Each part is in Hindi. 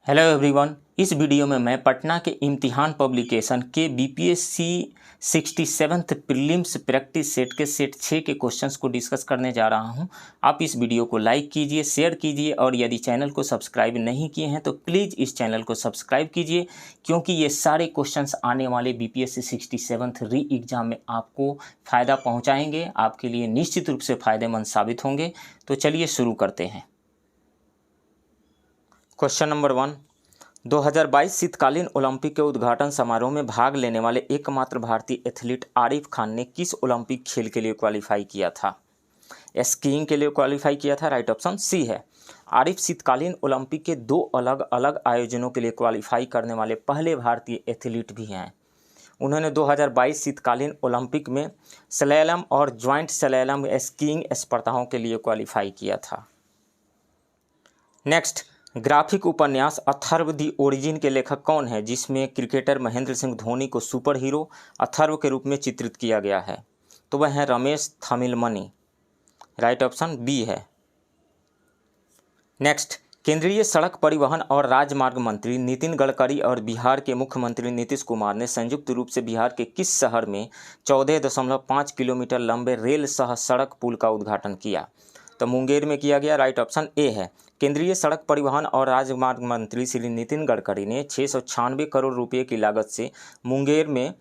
Hello everyone. इस वीडियो में मैं पटना के इम्तिहान पब्लिकेशन के BPSC 67th prelims practice set के सेट 6 के क्वेश्चंस को डिस्कस करने जा रहा हूं। आप इस वीडियो को लाइक कीजिए, शेयर कीजिए और यदि चैनल को सब्सक्राइब नहीं किए हैं तो प्लीज़ इस चैनल को सब्सक्राइब कीजिए, क्योंकि ये सारे क्वेश्चंस आने वाले बीपीएससी 67th री एग्ज़ाम में आपको फ़ायदा पहुँचाएँगे, आपके लिए निश्चित रूप से फ़ायदेमंद साबित होंगे। तो चलिए शुरू करते हैं। क्वेश्चन नंबर 1, 2022 शीतकालीन ओलंपिक के उद्घाटन समारोह में भाग लेने वाले एकमात्र भारतीय एथलीट आरिफ खान ने किस ओलंपिक खेल के लिए क्वालिफाई किया था? स्कीइंग के लिए क्वालिफाई किया था। राइट ऑप्शन सी है। आरिफ शीतकालीन ओलंपिक के 2 अलग अलग आयोजनों के लिए क्वालिफाई करने वाले पहले भारतीय एथलीट भी हैं। उन्होंने 2022 शीतकालीन ओलंपिक में स्लैलम और ज्वाइंट स्लैलम स्कीइंग स्पर्धाओं के लिए क्वालिफाई किया था। नेक्स्ट, ग्राफिक उपन्यास अथर्व दी ओरिजिन के लेखक कौन है, जिसमें क्रिकेटर महेंद्र सिंह धोनी को सुपर हीरो अथर्व के रूप में चित्रित किया गया है? तो वह है रमेश थमिलमनी। राइट ऑप्शन बी है। नेक्स्ट, केंद्रीय सड़क परिवहन और राजमार्ग मंत्री नितिन गडकरी और बिहार के मुख्यमंत्री नीतीश कुमार ने संयुक्त रूप से बिहार के किस शहर में 14.5 किलोमीटर लंबे रेल सह सड़क पुल का उद्घाटन किया? तो मुंगेर में किया गया। राइट ऑप्शन ए है। केंद्रीय सड़क परिवहन और राजमार्ग मंत्री श्री नितिन गडकरी ने 696 करोड़ रुपए की लागत से मुंगेर में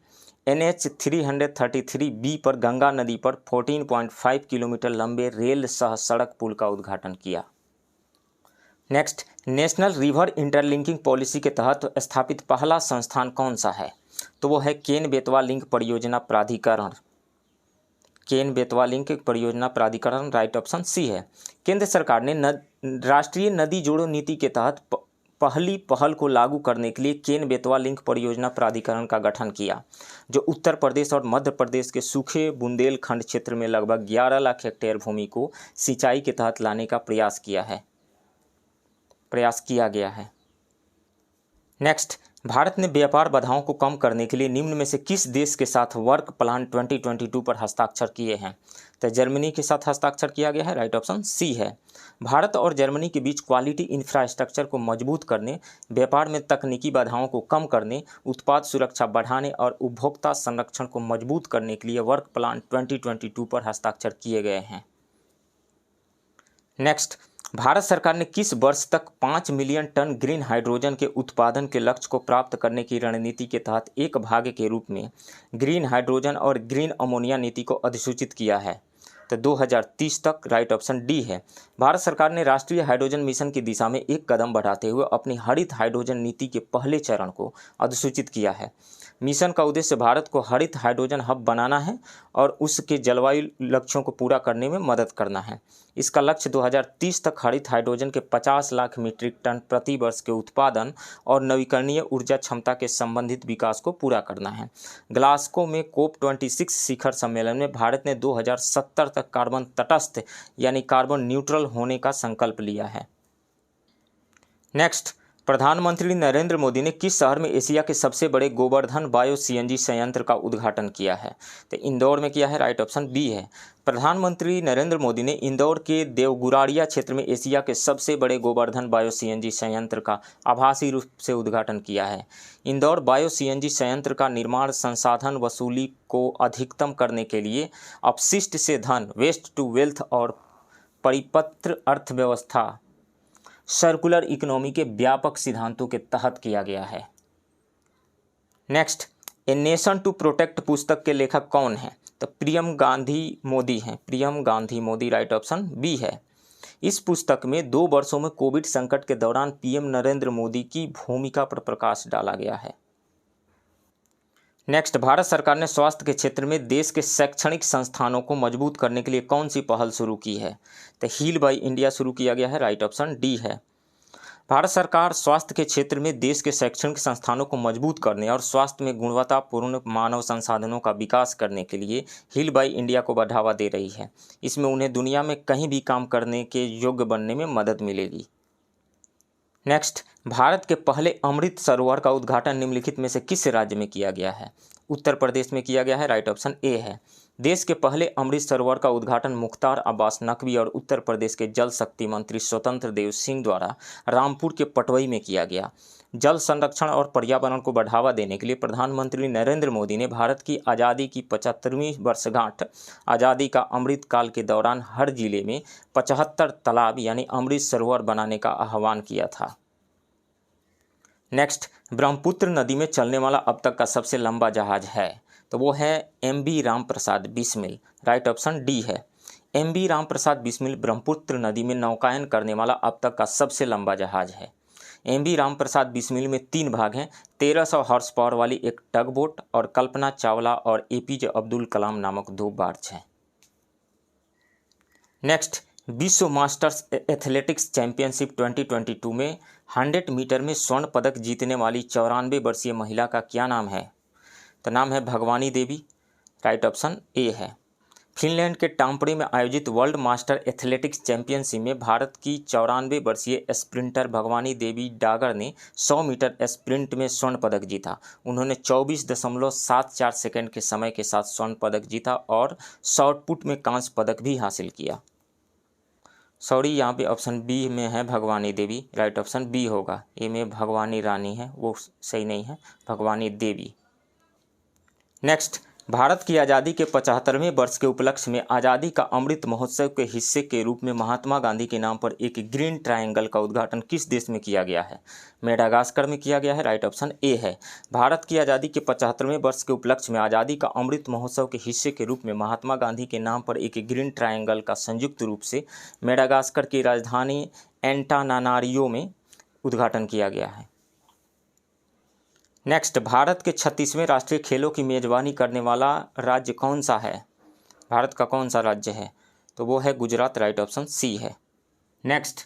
NH 333B पर गंगा नदी पर 14.5 किलोमीटर लंबे रेल सह सड़क पुल का उद्घाटन किया। Next, national river interlinking policy के तहत स्थापित पहला संस्थान कौन सा है? तो वो है केन बेतवा लिंक परियोजना प्राधिकरण। केन बेतवा लिंक परियोजना प्राधिकरण। राइट ऑप्शन सी है। केंद्र सरकार ने राष्ट्रीय नदी जोड़ो नीति के तहत पहली पहल को लागू करने के लिए केन बेतवा लिंक परियोजना प्राधिकरण का गठन किया, जो उत्तर प्रदेश और मध्य प्रदेश के सूखे बुंदेलखंड क्षेत्र में लगभग 11 लाख हेक्टेयर भूमि को सिंचाई के तहत लाने का प्रयास किया गया है। नेक्स्ट, भारत ने व्यापार बाधाओं को कम करने के लिए निम्न में से किस देश के साथ वर्क प्लान 2022 पर हस्ताक्षर किए हैं? तो जर्मनी के साथ हस्ताक्षर किया गया है। राइट ऑप्शन सी है। भारत और जर्मनी के बीच क्वालिटी इंफ्रास्ट्रक्चर को मजबूत करने, व्यापार में तकनीकी बाधाओं को कम करने, उत्पाद सुरक्षा बढ़ाने और उपभोक्ता संरक्षण को मजबूत करने के लिए वर्क प्लान 2022 पर हस्ताक्षर किए गए हैं। नेक्स्ट, भारत सरकार ने किस वर्ष तक 5 मिलियन टन ग्रीन हाइड्रोजन के उत्पादन के लक्ष्य को प्राप्त करने की रणनीति के तहत एक भाग के रूप में ग्रीन हाइड्रोजन और ग्रीन अमोनिया नीति को अधिसूचित किया है? तो 2030 तक। राइट ऑप्शन डी है। भारत सरकार ने राष्ट्रीय हाइड्रोजन मिशन की दिशा में एक कदम बढ़ाते हुए अपनी हरित हाइड्रोजन नीति के पहले चरण को अधिसूचित किया है। मिशन का उद्देश्य भारत को हरित हाइड्रोजन हब बनाना है और उसके जलवायु लक्ष्यों को पूरा करने में मदद करना है। इसका लक्ष्य 2030 तक हरित हाइड्रोजन के 50 लाख मीट्रिक टन प्रति वर्ष के उत्पादन और नवीकरणीय ऊर्जा क्षमता के संबंधित विकास को पूरा करना है। ग्लासगो में COP26 शिखर सम्मेलन में भारत ने 2070 तक कार्बन तटस्थ यानी कार्बन न्यूट्रल होने का संकल्प लिया है। नेक्स्ट, प्रधानमंत्री नरेंद्र मोदी ने किस शहर में एशिया के सबसे बड़े गोवर्धन बायो CNG संयंत्र का उद्घाटन किया है? तो इंदौर में किया है। राइट ऑप्शन बी है। प्रधानमंत्री नरेंद्र मोदी ने इंदौर के देवगुराड़िया क्षेत्र में एशिया के सबसे बड़े गोवर्धन बायो CNG संयंत्र का आभासी रूप से उद्घाटन किया है। इंदौर बायो CNG संयंत्र का निर्माण संसाधन वसूली को अधिकतम करने के लिए अपशिष्ट से धन, वेस्ट टू वेल्थ और परिपत्र अर्थव्यवस्था, सर्कुलर इकोनॉमी के व्यापक सिद्धांतों के तहत किया गया है। Next, a nation to protect पुस्तक के लेखक कौन हैं? तो प्रियम गांधी मोदी हैं। Priyam Gandhi Modi. Right option B है। इस पुस्तक में 2 वर्षों में कोविड संकट के दौरान PM नरेंद्र मोदी की भूमिका पर प्रकाश डाला गया है। नेक्स्ट, भारत सरकार ने स्वास्थ्य के क्षेत्र में देश के शैक्षणिक संस्थानों को मजबूत करने के लिए कौन सी पहल शुरू की है? तो हील बाय इंडिया शुरू किया गया है। राइट ऑप्शन डी है। भारत सरकार स्वास्थ्य के क्षेत्र में देश के शैक्षणिक संस्थानों को मजबूत करने और स्वास्थ्य में गुणवत्तापूर्ण मानव संसाधनों का विकास करने के लिए हील बाय इंडिया को बढ़ावा दे रही है। इसमें उन्हें दुनिया में कहीं भी काम करने के योग्य बनने में मदद मिलेगी। नेक्स्ट, भारत के पहले अमृत सरोवर का उद्घाटन निम्नलिखित में से किस राज्य में किया गया है? उत्तर प्रदेश में किया गया है। राइट ऑप्शन ए है। देश के पहले अमृत सरोवर का उद्घाटन मुख्तार अब्बास नकवी और उत्तर प्रदेश के जल शक्ति मंत्री स्वतंत्र देव सिंह द्वारा रामपुर के पटवई में किया गया। जल संरक्षण और पर्यावरण को बढ़ावा देने के लिए प्रधानमंत्री नरेंद्र मोदी ने भारत की आज़ादी की 75वीं वर्षगांठ आज़ादी का अमृत काल के दौरान हर जिले में 75 तालाब यानी अमृत सरोवर बनाने का आह्वान किया था। नेक्स्ट, ब्रह्मपुत्र नदी में चलने वाला अब तक का सबसे लंबा जहाज है, तो वो है MB. Ramprasad Bismil. Right option D है। एम.बी. रामप्रसाद बिस्मिल ब्रह्मपुत्र नदी में नौकायन करने वाला अब तक का सबसे लंबा जहाज है। एम.बी. रामप्रसाद बिस्मिल में 3 भाग हैं, 1300 हॉर्स पावर वाली एक टग बोट और कल्पना चावला और ए.पी.जे. अब्दुल कलाम नामक 2 बार्ज हैं। नेक्स्ट, विश्व मास्टर्स एथलेटिक्स चैंपियनशिप 2022 में 100 मीटर में स्वर्ण पदक जीतने वाली 94 वर्षीय महिला का क्या नाम है? तो नाम है भगवानी देवी। राइट ऑप्शन ए है। फिनलैंड के टाम्परे में आयोजित वर्ल्ड मास्टर एथलेटिक्स चैंपियनशिप में भारत की 94 वर्षीय स्प्रिंटर भगवानी देवी डागर ने 100 मीटर स्प्रिंट में स्वर्ण पदक जीता। उन्होंने 24.74 सेकंड के समय के साथ स्वर्ण पदक जीता और शॉटपुट में कांस्य पदक भी हासिल किया। सॉरी, यहाँ पे ऑप्शन बी में है भगवानी देवी। राइट ऑप्शन बी होगा। ए में भगवानी रानी है, वो सही नहीं है, भगवानी देवी। नेक्स्ट, भारत की आज़ादी के 75वें वर्ष के उपलक्ष्य में आज़ादी का अमृत महोत्सव के हिस्से के रूप में महात्मा गांधी के नाम पर एक ग्रीन ट्रायंगल का उद्घाटन किस देश में किया गया है? मेडागास्कर में किया गया है। राइट ऑप्शन ए है। भारत की आज़ादी के 75वें वर्ष के उपलक्ष्य में आज़ादी का अमृत महोत्सव के हिस्से के रूप में महात्मा गांधी के नाम पर एक ग्रीन ट्रायंगल का संयुक्त रूप से मेडागास्कर की राजधानी एंटानानारियो में उद्घाटन किया गया है। नेक्स्ट, भारत के 36वें राष्ट्रीय खेलों की मेजबानी करने वाला राज्य कौन सा है? भारत का कौन सा राज्य है? तो वो है गुजरात। राइट ऑप्शन सी है। नेक्स्ट,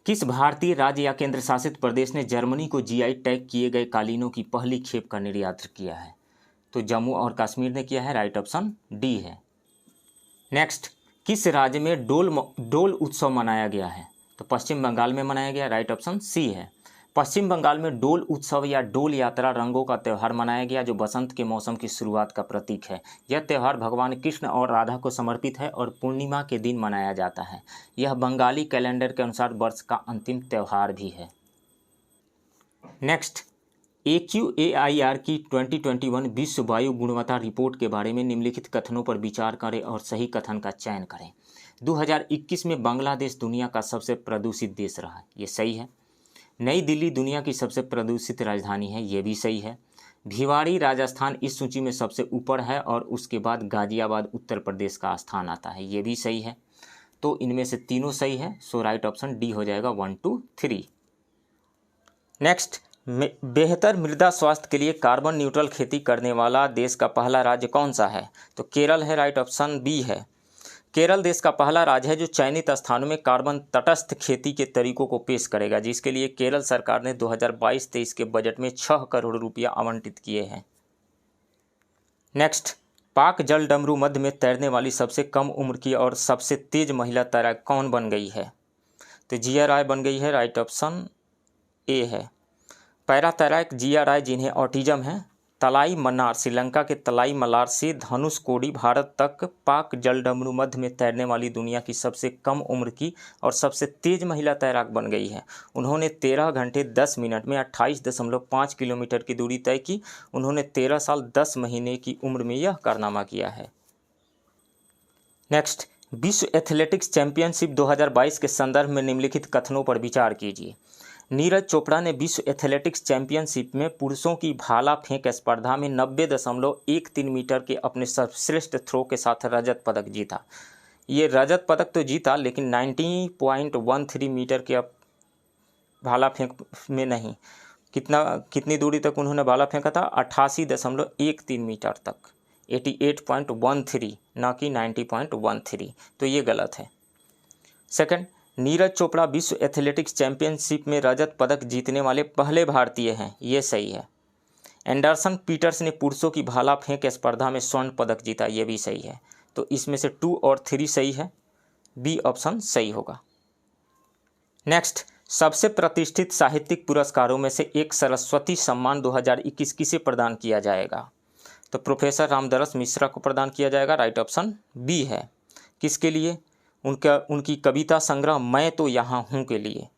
किस भारतीय राज्य या केंद्र शासित प्रदेश ने जर्मनी को जीआई टैग किए गए कालीनों की पहली खेप का निर्यात किया है? तो जम्मू और कश्मीर ने किया है। राइट ऑप्शन डी है। नेक्स्ट, किस राज्य में डोल उत्सव मनाया गया है? तो पश्चिम बंगाल में मनाया गया। राइट ऑप्शन सी है। पश्चिम बंगाल में डोल उत्सव या डोल यात्रा रंगों का त्यौहार मनाया गया जो बसंत के मौसम की शुरुआत का प्रतीक है। यह त्यौहार भगवान कृष्ण और राधा को समर्पित है और पूर्णिमा के दिन मनाया जाता है। यह बंगाली कैलेंडर के अनुसार वर्ष का अंतिम त्यौहार भी है। नेक्स्ट, AQAIR की 2021 विश्व वायु गुणवत्ता रिपोर्ट के बारे में निम्नलिखित कथनों पर विचार करें और सही कथन का चयन करें। 2021 में बांग्लादेश दुनिया का सबसे प्रदूषित देश रहा, ये सही है। नई दिल्ली दुनिया की सबसे प्रदूषित राजधानी है, ये भी सही है। भिवाड़ी राजस्थान इस सूची में सबसे ऊपर है और उसके बाद गाजियाबाद उत्तर प्रदेश का स्थान आता है, ये भी सही है। तो इनमें से तीनों सही है, सो राइट ऑप्शन डी हो जाएगा 1, 2, 3। नेक्स्ट, बेहतर मृदा स्वास्थ्य के लिए कार्बन न्यूट्रल खेती करने वाला देश का पहला राज्य कौन सा है? तो केरल है। राइट ऑप्शन बी है। केरल देश का पहला राज्य है जो चयनित स्थानों में कार्बन तटस्थ खेती के तरीकों को पेश करेगा, जिसके लिए केरल सरकार ने 2022-23 के बजट में 6 करोड़ रुपया आवंटित किए हैं। नेक्स्ट, पाक जल डमरू मध्य में तैरने वाली सबसे कम उम्र की और सबसे तेज महिला तैराक कौन बन गई है? तो जिया राय बन गई है। राइट ऑप्शन ए है। पैरा तैराक जिया राय जिन्हें ऑटिज्म है, तलाई मन्नार श्रीलंका के तलाई मल्लार से धनुषकोडी भारत तक पाक जलडमरू मध्य में तैरने वाली दुनिया की सबसे कम उम्र की और सबसे तेज महिला तैराक बन गई है। उन्होंने 13 घंटे 10 मिनट में 28.5 किलोमीटर की दूरी तय की। उन्होंने 13 साल 10 महीने की उम्र में यह कारनामा किया है। नेक्स्ट, विश्व एथलेटिक्स चैंपियनशिप 2022 के संदर्भ में निम्नलिखित कथनों पर विचार कीजिए। नीरज चोपड़ा ने विश्व एथलेटिक्स चैंपियनशिप में पुरुषों की भाला फेंक स्पर्धा में 90.13 मीटर के अपने सर्वश्रेष्ठ थ्रो के साथ रजत पदक जीता। ये रजत पदक तो जीता लेकिन 90.13 मीटर के भाला फेंक में नहीं। कितनी दूरी तक उन्होंने भाला फेंका था? 88.13 मीटर तक, 88.13 ना कि 90.13। तो ये गलत है। सेकंड, नीरज चोपड़ा विश्व एथलेटिक्स चैंपियनशिप में रजत पदक जीतने वाले पहले भारतीय हैं, ये सही है। एंडरसन पीटर्स ने पुरुषों की भाला फेंक स्पर्धा में स्वर्ण पदक जीता, ये भी सही है। तो इसमें से 2 और 3 सही है, बी ऑप्शन सही होगा। नेक्स्ट, सबसे प्रतिष्ठित साहित्यिक पुरस्कारों में से एक सरस्वती सम्मान 2021 किसे प्रदान किया जाएगा? तो प्रोफेसर रामदरस मिश्रा को प्रदान किया जाएगा। राइट ऑप्शन बी है। किसके लिए? उनकी कविता संग्रह मैं तो यहाँ हूँ के लिए।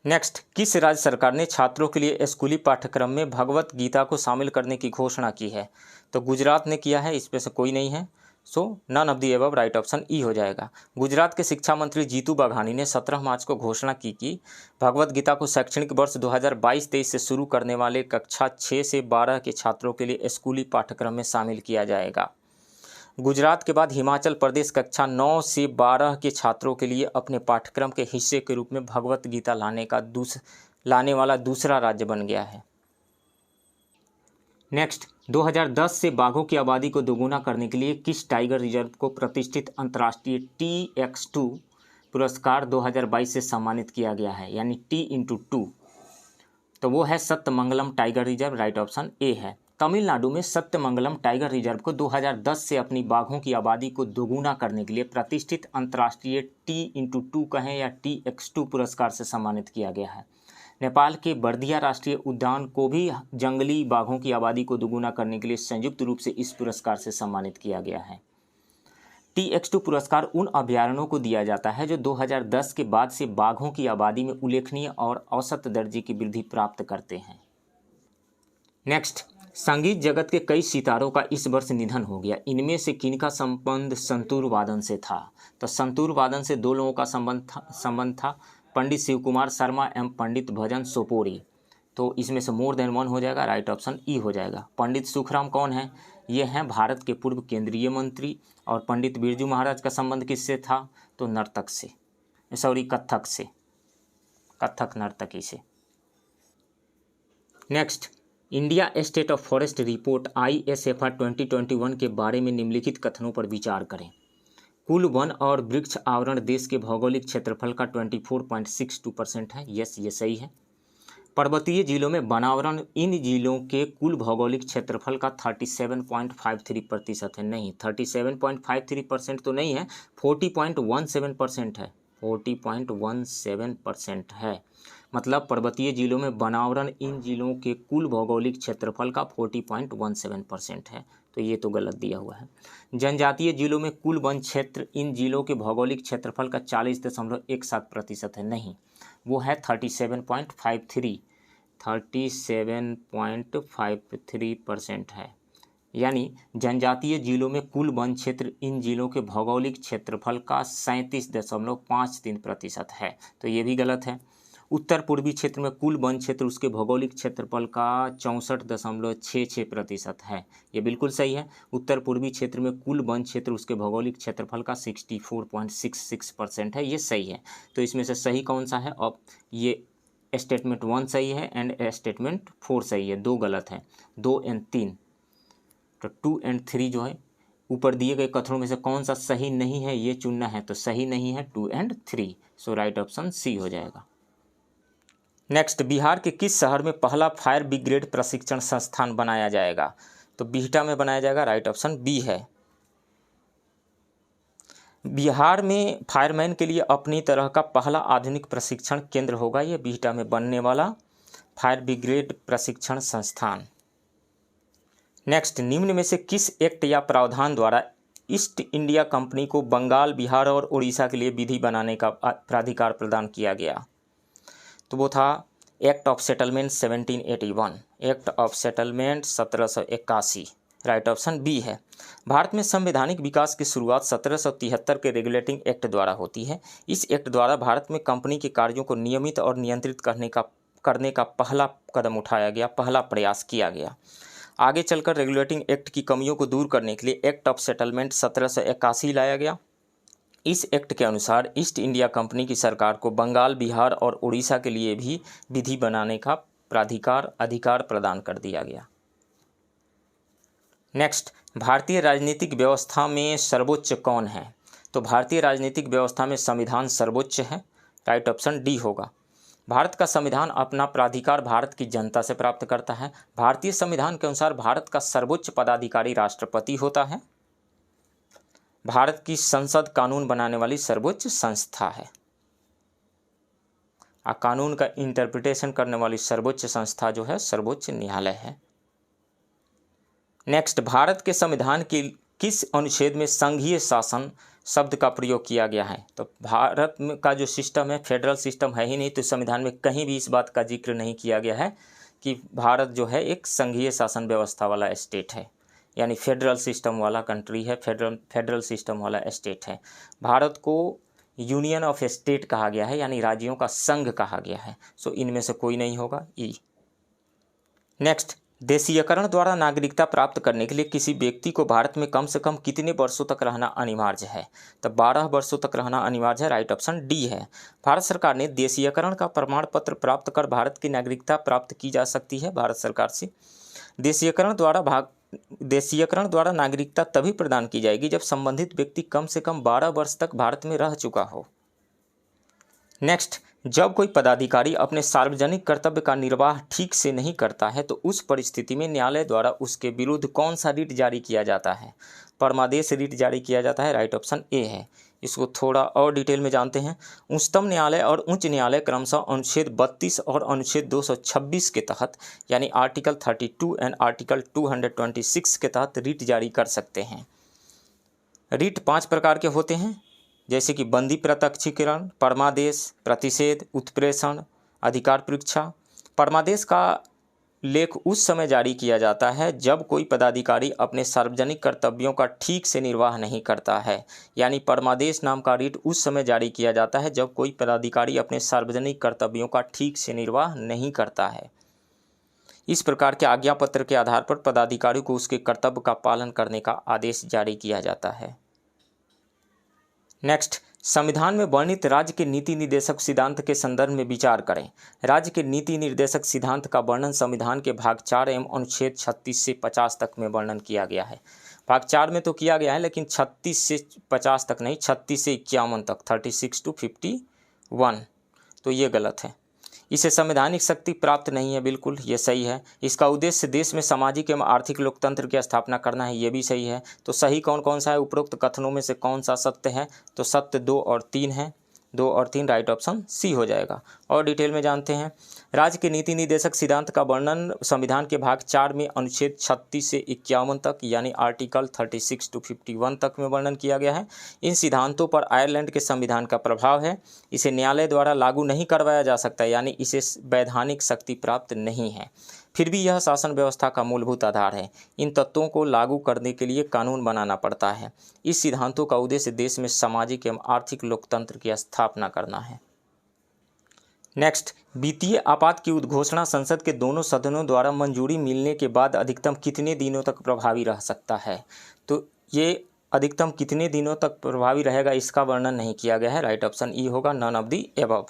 नेक्स्ट, किस राज्य सरकार ने छात्रों के लिए स्कूली पाठ्यक्रम में भगवत गीता को शामिल करने की घोषणा की है? तो गुजरात ने किया है, इसमें से कोई नहीं है। So none of the above, right option E हो जाएगा। गुजरात के शिक्षा मंत्री जीतू बाघानी ने 17 मार्च को घोषणा की कि भगवत गीता को शैक्षणिक वर्ष 2022-23 से शुरू करने वाले कक्षा 6 से 12 के छात्रों के लिए स्कूली पाठ्यक्रम में शामिल किया जाएगा। गुजरात के बाद हिमाचल प्रदेश कक्षा 9 से 12 के छात्रों के लिए अपने पाठ्यक्रम के हिस्से के रूप में भगवत गीता लाने वाला दूसरा राज्य बन गया है। नेक्स्ट, 2010 से बाघों की आबादी को दोगुना करने के लिए किस टाइगर रिजर्व को प्रतिष्ठित अंतर्राष्ट्रीय TX2 पुरस्कार 2022 से सम्मानित किया गया है, यानी T×2? तो वो है Sathyamangalam tiger reserve. Right option ए है। तमिलनाडु में सत्यमंगलम टाइगर रिजर्व को 2010 से अपनी बाघों की आबादी को दोगुना करने के लिए प्रतिष्ठित अंतर्राष्ट्रीय T×2 कहें या TX2 पुरस्कार से सम्मानित किया गया है। नेपाल के बर्दिया राष्ट्रीय उद्यान को भी जंगली बाघों की आबादी को दोगुना करने के लिए संयुक्त रूप से इस पुरस्कार से सम्मानित किया गया है। TX2 पुरस्कार उन अभयारण्यों को दिया जाता है जो 2010 के बाद से बाघों की आबादी में उल्लेखनीय और औसत दर्जे की वृद्धि प्राप्त करते हैं। नेक्स्ट, संगीत जगत के कई सितारों का इस वर्ष निधन हो गया। इनमें से किनका संबंध संतूर वादन से था? तो संतूर वादन से दो लोगों का संबंध था, पंडित शिव कुमार शर्मा एवं पंडित भजन सोपोरी। तो इसमें से मोर देन वन हो जाएगा। राइट ऑप्शन ई हो जाएगा। पंडित सुखराम कौन है? ये हैं भारत के पूर्व केंद्रीय मंत्री। और पंडित बिरजू महाराज का संबंध किससे था? तो नर्तक से, कथक से, कथक नर्तकी से। Next, India state of forest report ISFR 2021 के बारे में निम्नलिखित कथनों पर विचार करें। कुल वन और वृक्ष आवरण देश के भौगोलिक क्षेत्रफल का 24.62% है। यस, ये सही है। पर्वतीय जिलों में वनावरण इन जिलों के कुल भौगोलिक क्षेत्रफल का 37.53% है। नहीं, 37.53% तो नहीं है, 40.17% है। 40.17% है। मतलब पर्वतीय जिलों में वनावरण इन जिलों के कुल भौगोलिक क्षेत्रफल का 40.17% है। तो ये तो गलत दिया हुआ है। जनजातीय जिलों में कुल वन क्षेत्र इन जिलों के भौगोलिक क्षेत्रफल का 40.17% है। नहीं, वो है 37.53% है। यानी जनजातीय जिलों में कुल वन क्षेत्र इन जिलों के भौगोलिक क्षेत्रफल का 37.53% है। तो ये भी गलत है। उत्तर पूर्वी क्षेत्र में कुल वन क्षेत्र उसके भौगोलिक क्षेत्रफल का 64.66% है। ये बिल्कुल सही है। उत्तर पूर्वी क्षेत्र में कुल वन क्षेत्र उसके भौगोलिक क्षेत्रफल का 64.66% है। ये सही है। तो इसमें से सही कौन सा है? अब ये स्टेटमेंट 1 सही है एंड स्टेटमेंट 4 सही है। 2 गलत है, 2 और 3। तो 2 और 3 जो है ऊपर दिए गए कथनों में से कौन सा सही नहीं है ये चुनना है। तो सही नहीं है 2 और 3। सो राइट ऑप्शन सी हो जाएगा। नेक्स्ट, बिहार के किस शहर में पहला फायर ब्रिगेड प्रशिक्षण संस्थान बनाया जाएगा? तो बिहटा में बनाया जाएगा। राइट ऑप्शन बी है। बिहार में फायरमैन के लिए अपनी तरह का पहला आधुनिक प्रशिक्षण केंद्र होगा ये बिहटा में बनने वाला फायर ब्रिगेड प्रशिक्षण संस्थान। नेक्स्ट, निम्न में से किस एक्ट या प्रावधान द्वारा ईस्ट इंडिया कंपनी को बंगाल, बिहार और उड़ीसा के लिए विधि बनाने का प्राधिकार प्रदान किया गया? तो वो था act of settlement 1781, act of settlement 1781। Right option B है। भारत में संवैधानिक विकास की शुरुआत 1773 के रेगुलेटिंग एक्ट द्वारा होती है। इस एक्ट द्वारा भारत में कंपनी के कार्यों को नियमित और नियंत्रित करने का पहला कदम उठाया गया, पहला प्रयास किया गया। आगे चलकर रेगुलेटिंग एक्ट की कमियों को दूर करने के लिए एक्ट ऑफ सेटलमेंट 1781 लाया गया। इस एक्ट के अनुसार ईस्ट इंडिया कंपनी की सरकार को बंगाल, बिहार और उड़ीसा के लिए भी विधि बनाने का अधिकार प्रदान कर दिया गया। नेक्स्ट, भारतीय राजनीतिक व्यवस्था में सर्वोच्च कौन है? तो भारतीय राजनीतिक व्यवस्था में संविधान सर्वोच्च है। राइट ऑप्शन डी होगा। भारत का संविधान अपना प्राधिकार भारत की जनता से प्राप्त करता है। भारतीय संविधान के अनुसार भारत का सर्वोच्च पदाधिकारी राष्ट्रपति होता है। भारत की संसद कानून बनाने वाली सर्वोच्च संस्था है। कानून का इंटरप्रिटेशन करने वाली सर्वोच्च संस्था जो है सर्वोच्च न्यायालय है। नेक्स्ट, भारत के संविधान के किस अनुच्छेद में संघीय शासन शब्द का प्रयोग किया गया है? तो भारत में का जो सिस्टम है फेडरल सिस्टम है ही नहीं, तो संविधान में कहीं भी इस बात का जिक्र नहीं किया गया है कि भारत जो है एक संघीय शासन व्यवस्था वाला स्टेट है, यानी फेडरल सिस्टम वाला कंट्री है, फेडरल सिस्टम वाला स्टेट है। भारत को यूनियन ऑफ स्टेट कहा गया है, यानी राज्यों का संघ कहा गया है। सो इनमें से कोई नहीं होगा, ई। नेक्स्ट, देशीयकरण द्वारा नागरिकता प्राप्त करने के लिए किसी व्यक्ति को भारत में कम से कम कितने वर्षों तक रहना अनिवार्य है? तो 12 वर्षों तक रहना अनिवार्य है, राइट ऑप्शन डी है। भारत सरकार ने देशीयकरण का प्रमाण पत्र प्राप्त कर भारत की नागरिकता प्राप्त की जा सकती है भारत सरकार से। देशीयकरण द्वारा नागरिकता तभी प्रदान की जाएगी जब संबंधित व्यक्ति कम से कम 12 वर्ष तक भारत में रह चुका हो। नेक्स्ट, जब कोई पदाधिकारी अपने सार्वजनिक कर्तव्य का निर्वाह ठीक से नहीं करता है तो उस परिस्थिति में न्यायालय द्वारा उसके विरुद्ध कौन सा रिट जारी किया जाता है? परमादेश रिट जारी किया जाता है, राइट ऑप्शन ए है। इसको थोड़ा और डिटेल में जानते हैं। उच्चतम न्यायालय और उच्च न्यायालय क्रमशः अनुच्छेद 32 और अनुच्छेद 226 के तहत, यानी आर्टिकल 32 एंड आर्टिकल 226 के तहत रिट जारी कर सकते हैं। रिट 5 प्रकार के होते हैं, जैसे कि बंदी प्रत्यक्षीकरण, परमादेश, प्रतिषेध, उत्प्रेषण, अधिकार परीक्षा। परमादेश का लेख उस समय जारी किया जाता है जब कोई पदाधिकारी अपने सार्वजनिक कर्तव्यों का ठीक से निर्वाह नहीं करता है, यानी परमादेश नाम का रिट उस समय जारी किया जाता है जब कोई पदाधिकारी अपने सार्वजनिक कर्तव्यों का ठीक से निर्वाह नहीं करता है। इस प्रकार के आज्ञा पत्र के आधार पर पदाधिकारी को उसके कर्तव्य का पालन करने का आदेश जारी किया जाता है। नेक्स्ट, संविधान में वर्णित राज्य के नीति निर्देशक सिद्धांत के संदर्भ में विचार करें। राज्य के नीति निर्देशक सिद्धांत का वर्णन संविधान के भाग 4 एवं अनुच्छेद 36 से 50 तक में वर्णन किया गया है। भाग 4 में तो किया गया है, लेकिन 36 से 50 तक नहीं, 36 से 51 तक, 36 to 51, तो ये गलत है। इसे संवैधानिक शक्ति प्राप्त नहीं है, बिल्कुल ये सही है। इसका उद्देश्य देश में सामाजिक एवं आर्थिक लोकतंत्र की स्थापना करना है, ये भी सही है। तो सही कौन कौन सा है? उपरोक्त कथनों में से कौन सा सत्य है? तो सत्य 2 और 3 है, 2 और 3, राइट ऑप्शन सी हो जाएगा। और डिटेल में जानते हैं। राज्य के नीति निर्देशक सिद्धांत का वर्णन संविधान के भाग 4 में अनुच्छेद 36 से 51 तक, यानी आर्टिकल 36 to 51 तक में वर्णन किया गया है। इन सिद्धांतों पर आयरलैंड के संविधान का प्रभाव है। इसे न्यायालय द्वारा लागू नहीं करवाया जा सकता, यानी इसे वैधानिक शक्ति प्राप्त नहीं है। फिर भी यह शासन व्यवस्था का मूलभूत आधार है। इन तत्वों को लागू करने के लिए कानून बनाना पड़ता है। इस सिद्धांतों का उद्देश्य देश में सामाजिक एवं आर्थिक लोकतंत्र की स्थापना करना है। नेक्स्ट, वित्तीय आपात की उद्घोषणा संसद के दोनों सदनों द्वारा मंजूरी मिलने के बाद अधिकतम कितने दिनों तक प्रभावी रह सकता है? तो ये अधिकतम कितने दिनों तक प्रभावी रहेगा, इसका वर्णन नहीं किया गया है, राइट ऑप्शन ई होगा, नन ऑफ द एबव।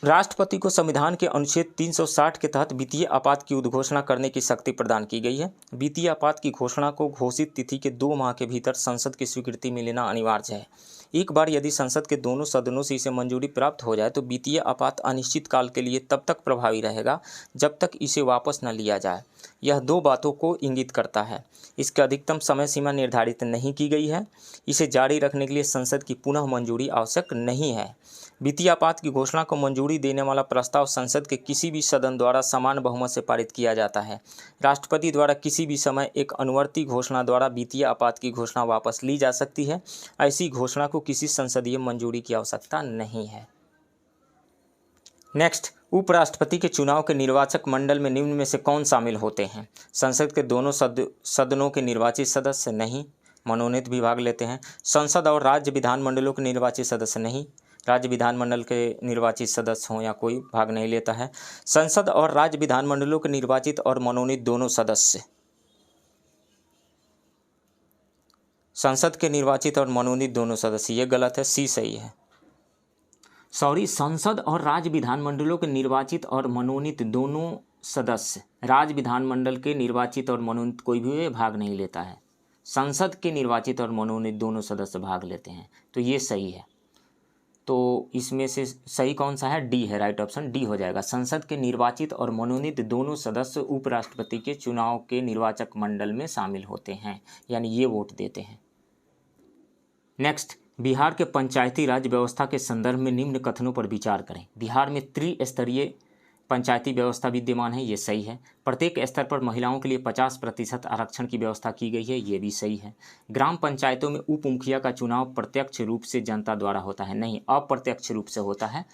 राष्ट्रपति को संविधान के अनुच्छेद 360 के तहत वित्तीय आपात की उद्घोषणा करने की शक्ति प्रदान की गई है। वित्तीय आपात की घोषणा को घोषित तिथि के 2 माह के भीतर संसद की स्वीकृति में लेना अनिवार्य है। एक बार यदि संसद के दोनों सदनों से इसे मंजूरी प्राप्त हो जाए तो वित्तीय आपात अनिश्चित काल के लिए तब तक प्रभावी रहेगा जब तक इसे वापस न लिया जाए। यह 2 बातों को इंगित करता है। इसकी अधिकतम समय सीमा निर्धारित नहीं की गई है। इसे जारी रखने के लिए संसद की पुनः मंजूरी आवश्यक नहीं है। वित्तीय आपात की घोषणा को मंजूरी देने वाला प्रस्ताव संसद के किसी भी सदन द्वारा समान बहुमत से पारित किया जाता है। राष्ट्रपति द्वारा किसी भी समय एक अनुवर्ती घोषणा द्वारा वित्तीय आपात की घोषणा वापस ली जा सकती है। ऐसी घोषणा को किसी संसदीय मंजूरी की आवश्यकता नहीं है। नेक्स्ट, उपराष्ट्रपति के चुनाव के निर्वाचक मंडल में निम्न में से कौन शामिल होते हैं? संसद के दोनों सदनों के निर्वाचित सदस्य नहीं, मनोनीत भी भाग लेते हैं। संसद और राज्य विधानमंडलों के निर्वाचित सदस्य नहीं, राज्य विधानमंडल के निर्वाचित सदस्य हों या कोई भाग नहीं लेता है। संसद और राज्य विधानमंडलों के निर्वाचित और मनोनीत दोनों सदस्य, संसद के निर्वाचित और मनोनीत दोनों सदस्य, ये गलत है, सी सही है। सॉरी, संसद और राज्य विधानमंडलों के निर्वाचित और मनोनीत दोनों सदस्य, राज्य विधानमंडल के निर्वाचित और मनोनीत कोई भी भाग नहीं लेता है। संसद के निर्वाचित और मनोनीत दोनों सदस्य भाग लेते हैं, तो ये सही है। तो इसमें से सही कौन सा है? डी है, राइट ऑप्शन डी हो जाएगा। संसद के निर्वाचित और मनोनीत दोनों सदस्य उपराष्ट्रपति के चुनाव के निर्वाचक मंडल में शामिल होते हैं, यानी ये वोट देते हैं। नेक्स्ट, बिहार के पंचायती राज व्यवस्था के संदर्भ में निम्न कथनों पर विचार करें। बिहार में त्रिस्तरीय पंचायती व्यवस्था विद्यमान है, ये सही है। प्रत्येक स्तर पर महिलाओं के लिए 50% आरक्षण की व्यवस्था की गई है, ये भी सही है। ग्राम पंचायतों में उप मुखिया का चुनाव प्रत्यक्ष रूप से जनता द्वारा होता है, नहीं, अप्रत्यक्ष रूप से होता है,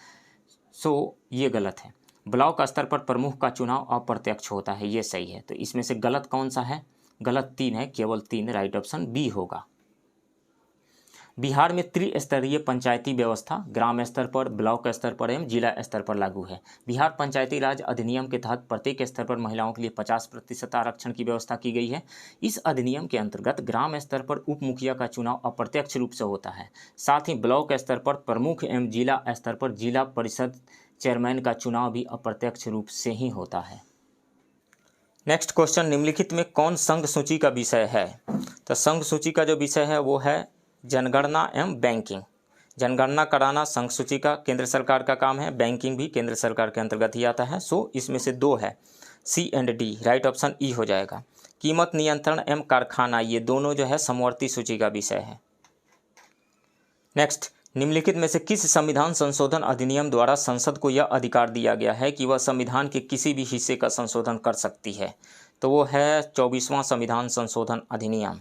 सो ये गलत है। ब्लॉक स्तर पर प्रमुख का चुनाव अप्रत्यक्ष होता है, ये सही है। तो इसमें से गलत कौन सा है? गलत 3 है, केवल 3, राइट ऑप्शन बी होगा। बिहार में त्रिस्तरीय पंचायती व्यवस्था ग्राम स्तर पर, ब्लॉक स्तर पर एवं जिला स्तर पर लागू है। बिहार पंचायती राज अधिनियम के तहत प्रत्येक स्तर पर महिलाओं के लिए 50% आरक्षण की व्यवस्था की गई है। इस अधिनियम के अंतर्गत ग्राम स्तर पर उप मुखिया का चुनाव अप्रत्यक्ष रूप से होता है। साथ ही ब्लॉक स्तर पर प्रमुख एवं जिला स्तर पर जिला परिषद चेयरमैन का चुनाव भी अप्रत्यक्ष रूप से ही होता है। नेक्स्ट क्वेश्चन, निम्नलिखित में कौन संघ सूची का विषय है? तो संघ सूची का जो विषय है वो है जनगणना एवं बैंकिंग। जनगणना कराना संघ सूची का केंद्र सरकार का काम है, बैंकिंग भी केंद्र सरकार के अंतर्गत ही आता है। सो इसमें से 2 है, C and D, right option E हो जाएगा। कीमत नियंत्रण एवं कारखाना, ये दोनों जो है समवर्ती सूची का विषय है। नेक्स्ट, निम्नलिखित में से किस संविधान संशोधन अधिनियम द्वारा संसद को यह अधिकार दिया गया है कि वह संविधान के किसी भी हिस्से का संशोधन कर सकती है? तो वो है 24वां संविधान संशोधन अधिनियम,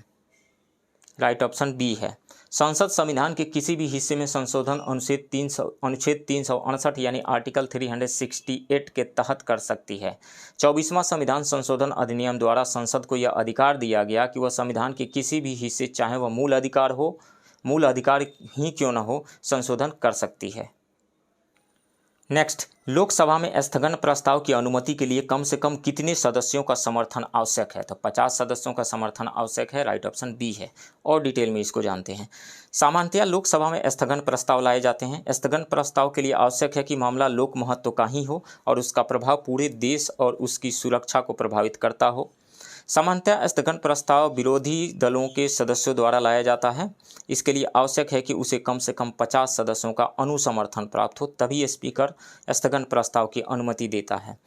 राइट ऑप्शन बी है। संसद संविधान के किसी भी हिस्से में संशोधन अनुच्छेद 368 यानी आर्टिकल 368 के तहत कर सकती है। 24वां संविधान संशोधन अधिनियम द्वारा संसद को यह अधिकार दिया गया कि वह संविधान के किसी भी हिस्से, चाहे वह मूल अधिकार ही क्यों न हो, संशोधन कर सकती है। नेक्स्ट, लोकसभा में स्थगन प्रस्ताव की अनुमति के लिए कम से कम कितने सदस्यों का समर्थन आवश्यक है? तो 50 सदस्यों का समर्थन आवश्यक है, राइट ऑप्शन बी है। और डिटेल में इसको जानते हैं। सामान्यतया लोकसभा में स्थगन प्रस्ताव लाए जाते हैं। स्थगन प्रस्ताव के लिए आवश्यक है कि मामला लोक महत्व का ही हो और उसका प्रभाव पूरे देश और उसकी सुरक्षा को प्रभावित करता हो। सामान्यतः स्थगन प्रस्ताव विरोधी दलों के सदस्यों द्वारा लाया जाता है। इसके लिए आवश्यक है कि उसे कम से कम 50 सदस्यों का अनुसमर्थन प्राप्त हो, तभी स्पीकर स्थगन प्रस्ताव की अनुमति देता है।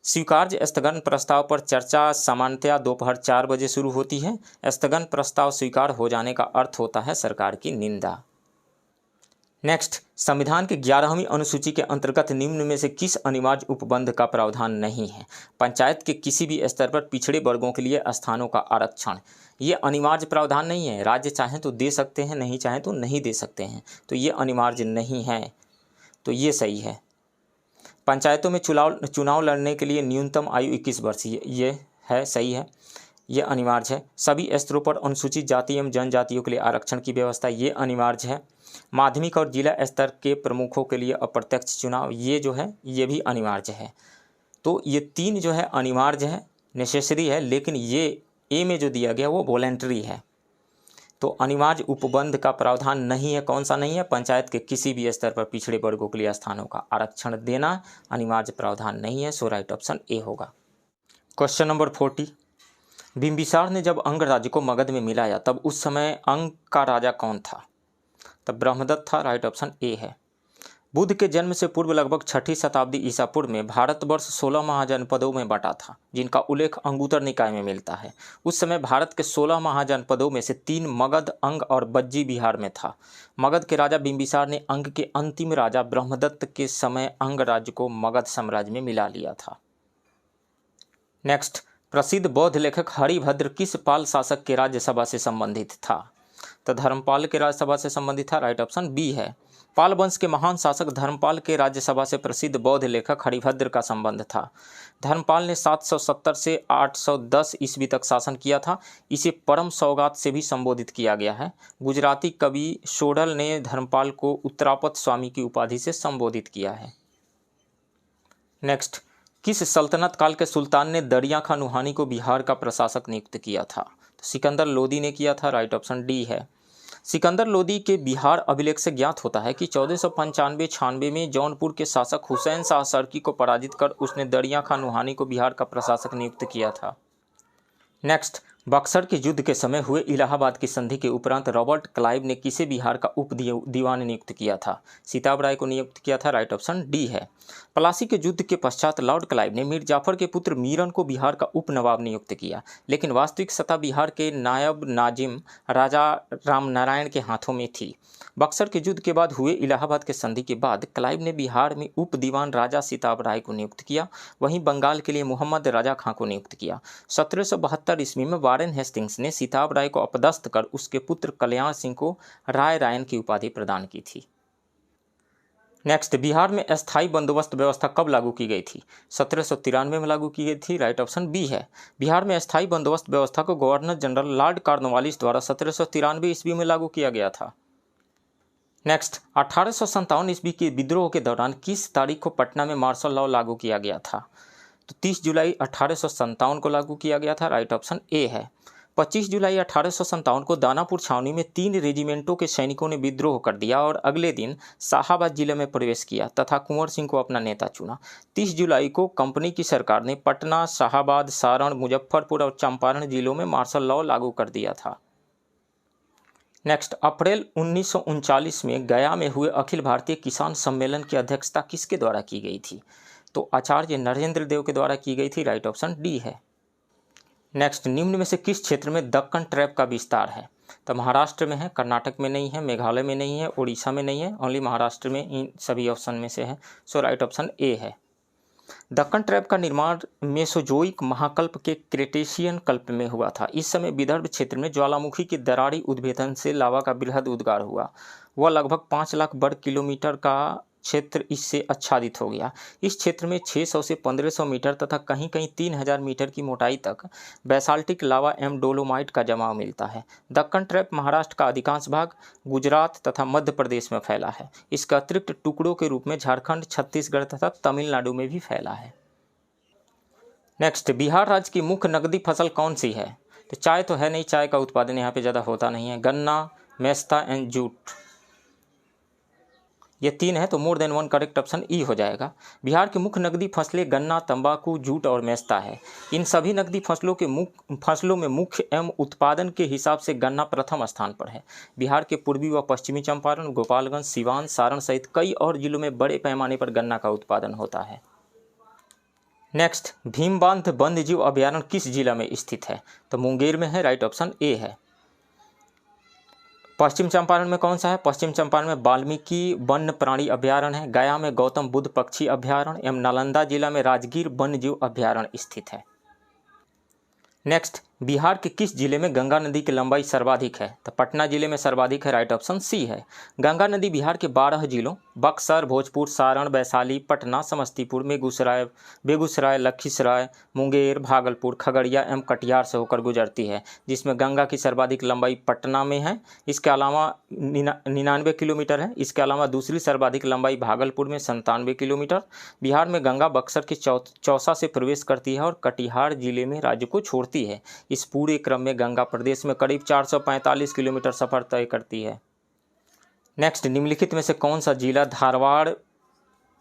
स्वीकार्य स्थगन प्रस्ताव पर चर्चा सामान्यतः दोपहर 4 बजे शुरू होती है। स्थगन प्रस्ताव स्वीकार हो जाने का अर्थ होता है सरकार की निंदा। नेक्स्ट, संविधान के 11वीं अनुसूची के अंतर्गत निम्न में से किस अनिवार्य उपबंध का प्रावधान नहीं है? पंचायत के किसी भी स्तर पर पिछड़े वर्गों के लिए स्थानों का आरक्षण, ये अनिवार्य प्रावधान नहीं है। राज्य चाहें तो दे सकते हैं, नहीं चाहें तो नहीं दे सकते हैं, तो ये अनिवार्य नहीं है, तो ये सही है। पंचायतों में चुनाव लड़ने के लिए न्यूनतम आयु 21 वर्ष, ये है, सही है, ये अनिवार्य है। सभी स्तरों पर अनुसूचित जाति एवं जनजातियों के लिए आरक्षण की व्यवस्था, ये अनिवार्य है। माध्यमिक और जिला स्तर के प्रमुखों के लिए अप्रत्यक्ष चुनाव, ये जो है ये भी अनिवार्य है। तो ये 3 जो है अनिवार्य है, नेसेसरी है, लेकिन ये ए में जो दिया गया वो वॉलेंटरी है। तो अनिवार्य उपबंध का प्रावधान नहीं है। कौन सा नहीं है? पंचायत के किसी भी स्तर पर पिछड़े वर्गों के लिए स्थानों का आरक्षण देना अनिवार्य प्रावधान नहीं है। सो राइट ऑप्शन ए होगा। क्वेश्चन नंबर 40, बिंबिसार ने जब अंग राज्य को मगध में मिलाया तब उस समय अंग का राजा कौन था? तब ब्रह्मदत्त था, राइट ऑप्शन ए है। बुद्ध के जन्म से पूर्व लगभग 6ठी शताब्दी ईसा पूर्व में भारतवर्ष 16 महाजनपदों में बटा था, जिनका उल्लेख अंगुत्तर निकाय में मिलता है। उस समय भारत के 16 महाजनपदों में से 3 मगध, अंग और बज्जी बिहार में था। मगध के राजा बिंबिसार ने अंग के अंतिम राजा ब्रह्मदत्त के समय अंग राज्य को मगध साम्राज्य में मिला लिया था। नेक्स्ट, प्रसिद्ध बौद्ध लेखक हरिभद्र किस पाल शासक के राज्यसभा से संबंधित था? तो धर्मपाल के राज्यसभा से संबंधित था, राइट ऑप्शन बी है। पाल वंश के महान शासक धर्मपाल के राज्यसभा से प्रसिद्ध बौद्ध लेखक हरिभद्र का संबंध था। धर्मपाल ने 770 से 810 ईस्वी तक शासन किया था। इसे परम सौगात से भी संबोधित किया गया है। गुजराती कवि शोडल ने धर्मपाल को उत्तरापत स्वामी की उपाधि से संबोधित किया है। नेक्स्ट, किस सल्तनत काल के सुल्तान ने दरिया खां नुहानी को बिहार का प्रशासक नियुक्त किया था? तो सिकंदर लोदी ने किया था, राइट ऑप्शन डी है। सिकंदर लोदी के बिहार अभिलेख से ज्ञात होता है कि 1495-96 में जौनपुर के शासक हुसैन शाह सरकी को पराजित कर उसने दरिया खां नुहानी को बिहार का प्रशासक नियुक्त किया था। नेक्स्ट, बक्सर के युद्ध के समय हुए इलाहाबाद की संधि के उपरांत रॉबर्ट क्लाइव ने किसे बिहार का उप दीवान नियुक्त किया था? सीताब राय को नियुक्त किया था। राइट ऑप्शन डी है। प्लासी के युद्ध के पश्चात लॉर्ड क्लाइव ने मीर जाफर के पुत्र मीरन को बिहार का उप नवाब नियुक्त किया, लेकिन वास्तविक सत्ता बिहार के नायब नाजिम राजा रामनारायण के हाथों में थी। बक्सर के युद्ध के बाद हुए इलाहाबाद के संधि के बाद क्लाइव ने बिहार में उप दीवान राजा सीताब राय को नियुक्त किया, वहीं बंगाल के लिए मोहम्मद रजा खां को नियुक्त किया। 1772 ईस्वी में वारेन हेस्टिंग्स ने सीताब राय को अपदस्थ कर उसके पुत्र कल्याण सिंह को राय रायन की उपाधि प्रदान की थी। नेक्स्ट, बिहार में अस्थायी बंदोबस्त व्यवस्था कब लागू की गई थी? 1793 में लागू की गई थी। राइट ऑप्शन बी है। बिहार में अस्थायी बंदोबस्त व्यवस्था को गवर्नर जनरल लॉर्ड कॉर्नवालिस द्वारा 1793 ईस्वी में लागू किया गया था। नेक्स्ट, 1857 ईस्वी के विद्रोह के दौरान किस तारीख को पटना में मार्शल लॉ लागू किया गया था? तो 30 जुलाई 1857 को लागू किया गया था। राइट ऑप्शन ए है। 25 जुलाई 1857 को दानापुर छावनी में 3 रेजिमेंटों के सैनिकों ने विद्रोह कर दिया और अगले दिन शाहाबाद जिले में प्रवेश किया तथा कुंवर सिंह को अपना नेता चुना। 30 जुलाई को कंपनी की सरकार ने पटना, शाहाबाद, सारण, मुजफ्फरपुर और चंपारण जिलों में मार्शल लॉ लागू कर दिया था। नेक्स्ट, अप्रैल 1939 में गया में हुए अखिल भारतीय किसान सम्मेलन की अध्यक्षता किसके द्वारा की गई थी? तो आचार्य नरेंद्र देव के द्वारा की गई थी। राइट ऑप्शन डी है। नेक्स्ट, निम्न में से किस क्षेत्र में दक्कन ट्रैप का विस्तार है? तो महाराष्ट्र में है, कर्नाटक में नहीं है, मेघालय में नहीं है, उड़ीसा में नहीं है, ओनली महाराष्ट्र में इन सभी ऑप्शन में से है। सो राइट ऑप्शन ए है। दक्कन ट्रैप का निर्माण मेसोजोइक महाकल्प के क्रेटेशियन कल्प में हुआ था। इस समय विदर्भ क्षेत्र में ज्वालामुखी के दरारी उद्भेदन से लावा का बृहद उद्गार हुआ। वह लगभग 5 लाख वर्ग किलोमीटर का क्षेत्र इससे आच्छादित हो गया। इस क्षेत्र में 600 से 1500 मीटर तथा कहीं कहीं 3000 मीटर की मोटाई तक बेसाल्टिक लावा एवं डोलोमाइट का जमाव मिलता है। दक्कन ट्रैप महाराष्ट्र का अधिकांश भाग, गुजरात तथा मध्य प्रदेश में फैला है। इसका अतिरिक्त टुकड़ों के रूप में झारखंड, छत्तीसगढ़ तथा तमिलनाडु में भी फैला है। नेक्स्ट, बिहार राज्य की मुख्य नकदी फसल कौन सी है? तो चाय तो है नहीं, चाय का उत्पादन यहाँ पे ज़्यादा होता नहीं है। गन्ना, मेस्ता एंड जूट, ये 3 है, तो more than 1 correct option E हो जाएगा। बिहार की मुख्य नकदी फसलें गन्ना, तंबाकू, जूट और मेस्ता है। इन सभी नकदी फसलों में मुख्य एवं उत्पादन के हिसाब से गन्ना प्रथम स्थान पर है। बिहार के पूर्वी व पश्चिमी चंपारण, गोपालगंज, सिवान, सारण सहित कई और जिलों में बड़े पैमाने पर गन्ना का उत्पादन होता है। नेक्स्ट, भीमबांध वन्यजीव अभयारण्य किस जिला में स्थित है? तो मुंगेर में है। राइट ऑप्शन ए है। पश्चिम चंपारण में कौन सा है? पश्चिम चंपारण में वाल्मीकि वन्य प्राणी अभयारण्य है। गया में गौतम बुद्ध पक्षी अभयारण्य एवं नालंदा जिला में राजगीर वन्यजीव अभयारण्य स्थित है। नेक्स्ट, बिहार के किस जिले में गंगा नदी की लंबाई सर्वाधिक है? तो पटना जिले में सर्वाधिक है। राइट ऑप्शन सी है। गंगा नदी बिहार के 12 जिलों बक्सर, भोजपुर, सारण, वैशाली, पटना, समस्तीपुर, बेगूसराय, लखीसराय, मुंगेर, भागलपुर, खगड़िया एवं कटिहार से होकर गुजरती है, जिसमें गंगा की सर्वाधिक लंबाई पटना में है। इसके अलावा 99 किलोमीटर है। इसके अलावा दूसरी सर्वाधिक लंबाई भागलपुर में 97 किलोमीटर। बिहार में गंगा बक्सर के चौसा से प्रवेश करती है और कटिहार जिले में राज्य को छोड़ती है। इस पूरे क्रम में गंगा प्रदेश में करीब 445 किलोमीटर सफर तय करती है। नेक्स्ट, निम्नलिखित में से कौन सा जिला धारवाड़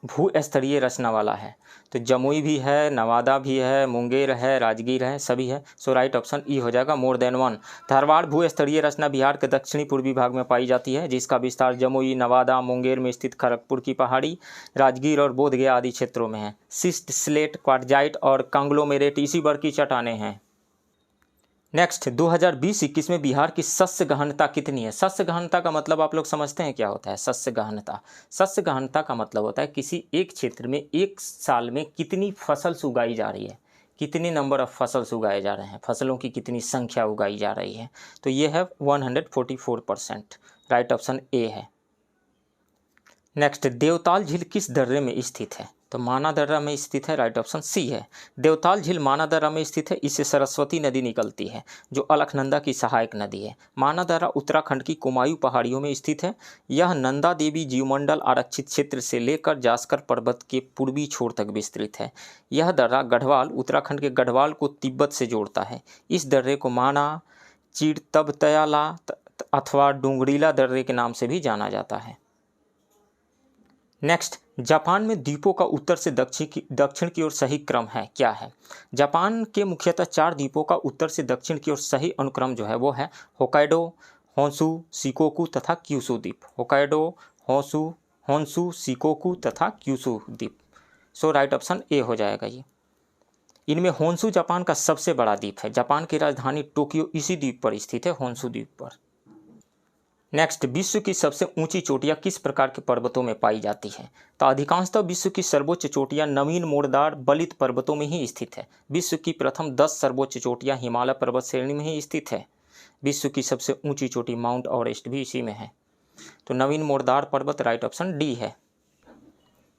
भूस्तरीय रचना वाला है? तो जमुई भी है, नवादा भी है, मुंगेर है, राजगीर है, सभी है। सो राइट ऑप्शन ई हो जाएगा, मोर देन 1। धारवाड़ भूस्तरीय रचना बिहार के दक्षिणी पूर्वी भाग में पाई जाती है, जिसका विस्तार जमुई, नवादा, मुंगेर में स्थित खड़गपुर की पहाड़ी, राजगीर और बोधगया आदि क्षेत्रों में है। सिस्ट, स्लेट, क्वार्टजाइट और कंग्लोमेरेट इसी वर्ग की चट्टानें हैं। नेक्स्ट, 2020-21 में बिहार की शस्य गहनता कितनी है? शस्य गहनता का मतलब आप लोग समझते हैं क्या होता है? शस्य गहनता, शस्य गहनता का मतलब होता है किसी एक क्षेत्र में एक साल में कितनी फसल उगाई जा रही है, कितने नंबर ऑफ फसल्स उगाए जा रहे हैं, फसलों की कितनी संख्या उगाई जा रही है। तो ये है 144%। राइट ऑप्शन ए है। नेक्स्ट, देवताल झील किस दर्रे में स्थित है? तो माना दर्रा में स्थित है। राइट ऑप्शन सी है। देवताल झील माना दर्रा में स्थित है। इससे सरस्वती नदी निकलती है, जो अलकनंदा की सहायक नदी है। माना दर्रा उत्तराखंड की कुमायूं पहाड़ियों में स्थित है। यह नंदा देवी जीवमंडल आरक्षित क्षेत्र से लेकर जास्कर पर्वत के पूर्वी छोर तक विस्तृत है। यह दर्रा गढ़वाल, उत्तराखंड के गढ़वाल को तिब्बत से जोड़ता है। इस दर्रे को माना, चिड़तबतयाला अथवा डूंगरीला दर्रे के नाम से भी जाना जाता है। नेक्स्ट, जापान में द्वीपों का उत्तर से दक्षिण की ओर सही क्रम है, क्या है? जापान के मुख्यतः 4 द्वीपों का उत्तर से दक्षिण की ओर सही अनुक्रम जो है वो है होकाइडो, होन्शु, शिकोकू तथा क्यूशू द्वीप। होकाइडो, होन्शु, शिकोकू तथा क्यूशू द्वीप। सो राइट ऑप्शन ए हो जाएगा ये। इनमें होन्शु जापान का सबसे बड़ा द्वीप है। जापान की राजधानी टोक्यो इसी द्वीप पर स्थित है, होन्शु द्वीप पर। नेक्स्ट, विश्व की सबसे ऊंची चोटियां किस प्रकार के पर्वतों में पाई जाती हैं? तो अधिकांशतः विश्व की सर्वोच्च चोटियां नवीन मोड़दार बलित पर्वतों में ही स्थित है। विश्व की प्रथम 10 सर्वोच्च चोटियां हिमालय पर्वत श्रेणी में ही स्थित है। विश्व की सबसे ऊंची चोटी माउंट एवरेस्ट भी इसी में है। तो नवीन मोड़दार पर्वत राइट ऑप्शन डी है।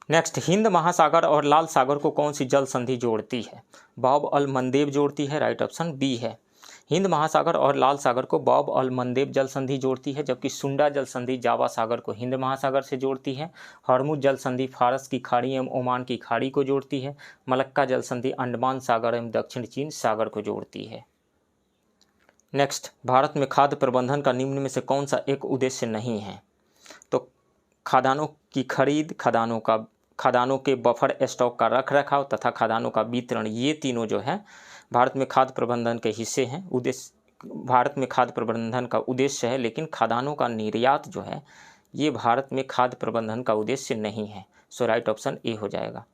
नेक्स्ट, हिंद महासागर और लाल सागर को कौन सी जल संधि जोड़ती है? बाब अल मंदेब जोड़ती है, राइट ऑप्शन बी है। हिंद महासागर और लाल सागर को बाब अल मंदेब जल संधि जोड़ती है, जबकि सुंडा जल संधि जावा सागर को हिंद महासागर से जोड़ती है। हरमुज जल संधि फारस की खाड़ी एवं ओमान की खाड़ी को जोड़ती है। मलक्का जल संधि अंडमान सागर एवं दक्षिण चीन सागर को जोड़ती है। नेक्स्ट, भारत में खाद्य प्रबंधन का निम्न में से कौन सा एक उद्देश्य नहीं है? तो खदानों की खरीद, खदानों के बफर स्टॉक का रखरखाव तथा खदानों का वितरण, ये तीनों जो है भारत में खाद्य प्रबंधन के हिस्से हैं। भारत में खाद्य प्रबंधन का उद्देश्य है, लेकिन खदानों का निर्यात जो है ये भारत में खाद्य प्रबंधन का उद्देश्य नहीं है। सो राइट ऑप्शन ए हो जाएगा।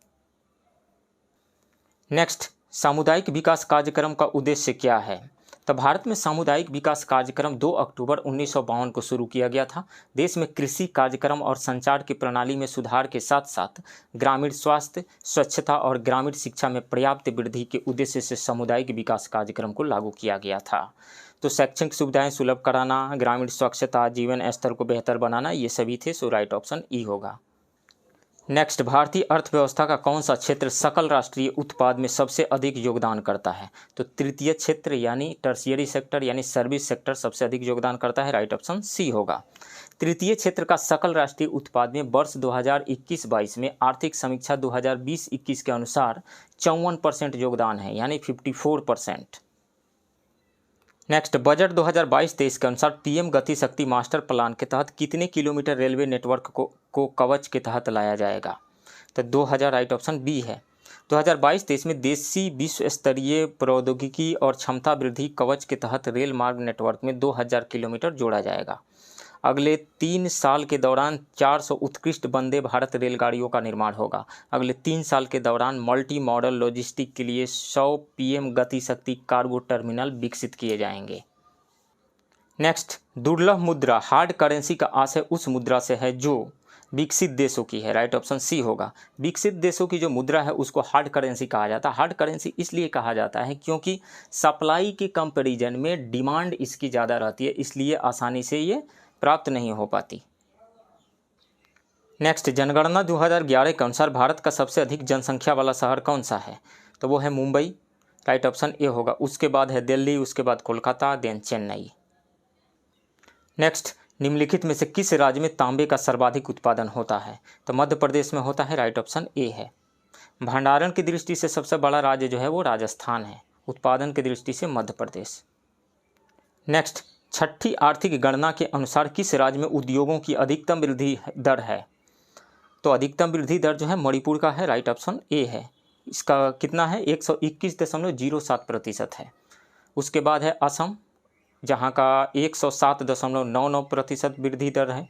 नेक्स्ट, सामुदायिक विकास कार्यक्रम का उद्देश्य क्या है? तो भारत में सामुदायिक विकास कार्यक्रम 2 अक्टूबर 1952 को शुरू किया गया था। देश में कृषि कार्यक्रम और संचार की प्रणाली में सुधार के साथ साथ ग्रामीण स्वास्थ्य, स्वच्छता और ग्रामीण शिक्षा में पर्याप्त वृद्धि के उद्देश्य से सामुदायिक विकास कार्यक्रम को लागू किया गया था। तो शैक्षणिक सुविधाएं सुलभ कराना, ग्रामीण स्वच्छता, जीवन स्तर को बेहतर बनाना, ये सभी थे। सो राइट ऑप्शन ई होगा। नेक्स्ट, भारतीय अर्थव्यवस्था का कौन सा क्षेत्र सकल राष्ट्रीय उत्पाद में सबसे अधिक योगदान करता है? तो तृतीय क्षेत्र यानी टर्शियरी सेक्टर यानी सर्विस सेक्टर सबसे अधिक योगदान करता है, राइट ऑप्शन सी होगा। तृतीय क्षेत्र का सकल राष्ट्रीय उत्पाद में वर्ष 2021-22 में आर्थिक समीक्षा 2020-21 के अनुसार 54% योगदान है, यानी 54%। नेक्स्ट, बजट 2022-23 के अनुसार पीएम गति शक्ति मास्टर प्लान के तहत कितने किलोमीटर रेलवे नेटवर्क को कवच के तहत लाया जाएगा? तो 2000 राइट ऑप्शन बी है। 2022-23 में देशी विश्व स्तरीय प्रौद्योगिकी और क्षमता वृद्धि कवच के तहत रेल मार्ग नेटवर्क में 2000 किलोमीटर जोड़ा जाएगा। अगले 3 साल के दौरान 400 उत्कृष्ट वंदे भारत रेलगाड़ियों का निर्माण होगा। अगले 3 साल के दौरान मल्टी मॉडल लॉजिस्टिक के लिए 100 पीएम गति शक्ति कार्गो टर्मिनल विकसित किए जाएंगे। नेक्स्ट, दुर्लभ मुद्रा हार्ड करेंसी का आशय उस मुद्रा से है जो विकसित देशों की है, राइट ऑप्शन सी होगा। विकसित देशों की जो मुद्रा है उसको हार्ड करेंसी कहा जाता है। हार्ड करेंसी इसलिए कहा जाता है क्योंकि सप्लाई के कंपैरिजन में डिमांड इसकी ज़्यादा रहती है, इसलिए आसानी से ये प्राप्त नहीं हो पाती। नेक्स्ट, जनगणना 2011 के अनुसार भारत का सबसे अधिक जनसंख्या वाला शहर कौन सा है? तो वो है मुंबई, राइट ऑप्शन ए होगा। उसके बाद है दिल्ली, उसके बाद कोलकाता, देन चेन्नई। नेक्स्ट, निम्नलिखित में से किस राज्य में तांबे का सर्वाधिक उत्पादन होता है? तो मध्य प्रदेश में होता है, राइट ऑप्शन ए है। भंडारण की दृष्टि से सबसे बड़ा राज्य जो है वो राजस्थान है, उत्पादन की दृष्टि से मध्य प्रदेश। नेक्स्ट, छठी आर्थिक गणना के अनुसार किस राज्य में उद्योगों की अधिकतम वृद्धि दर है? तो अधिकतम वृद्धि दर जो है मणिपुर का है, राइट ऑप्शन ए है। इसका कितना है? 121.07% है। उसके बाद है असम, जहां का 107.99% वृद्धि दर है।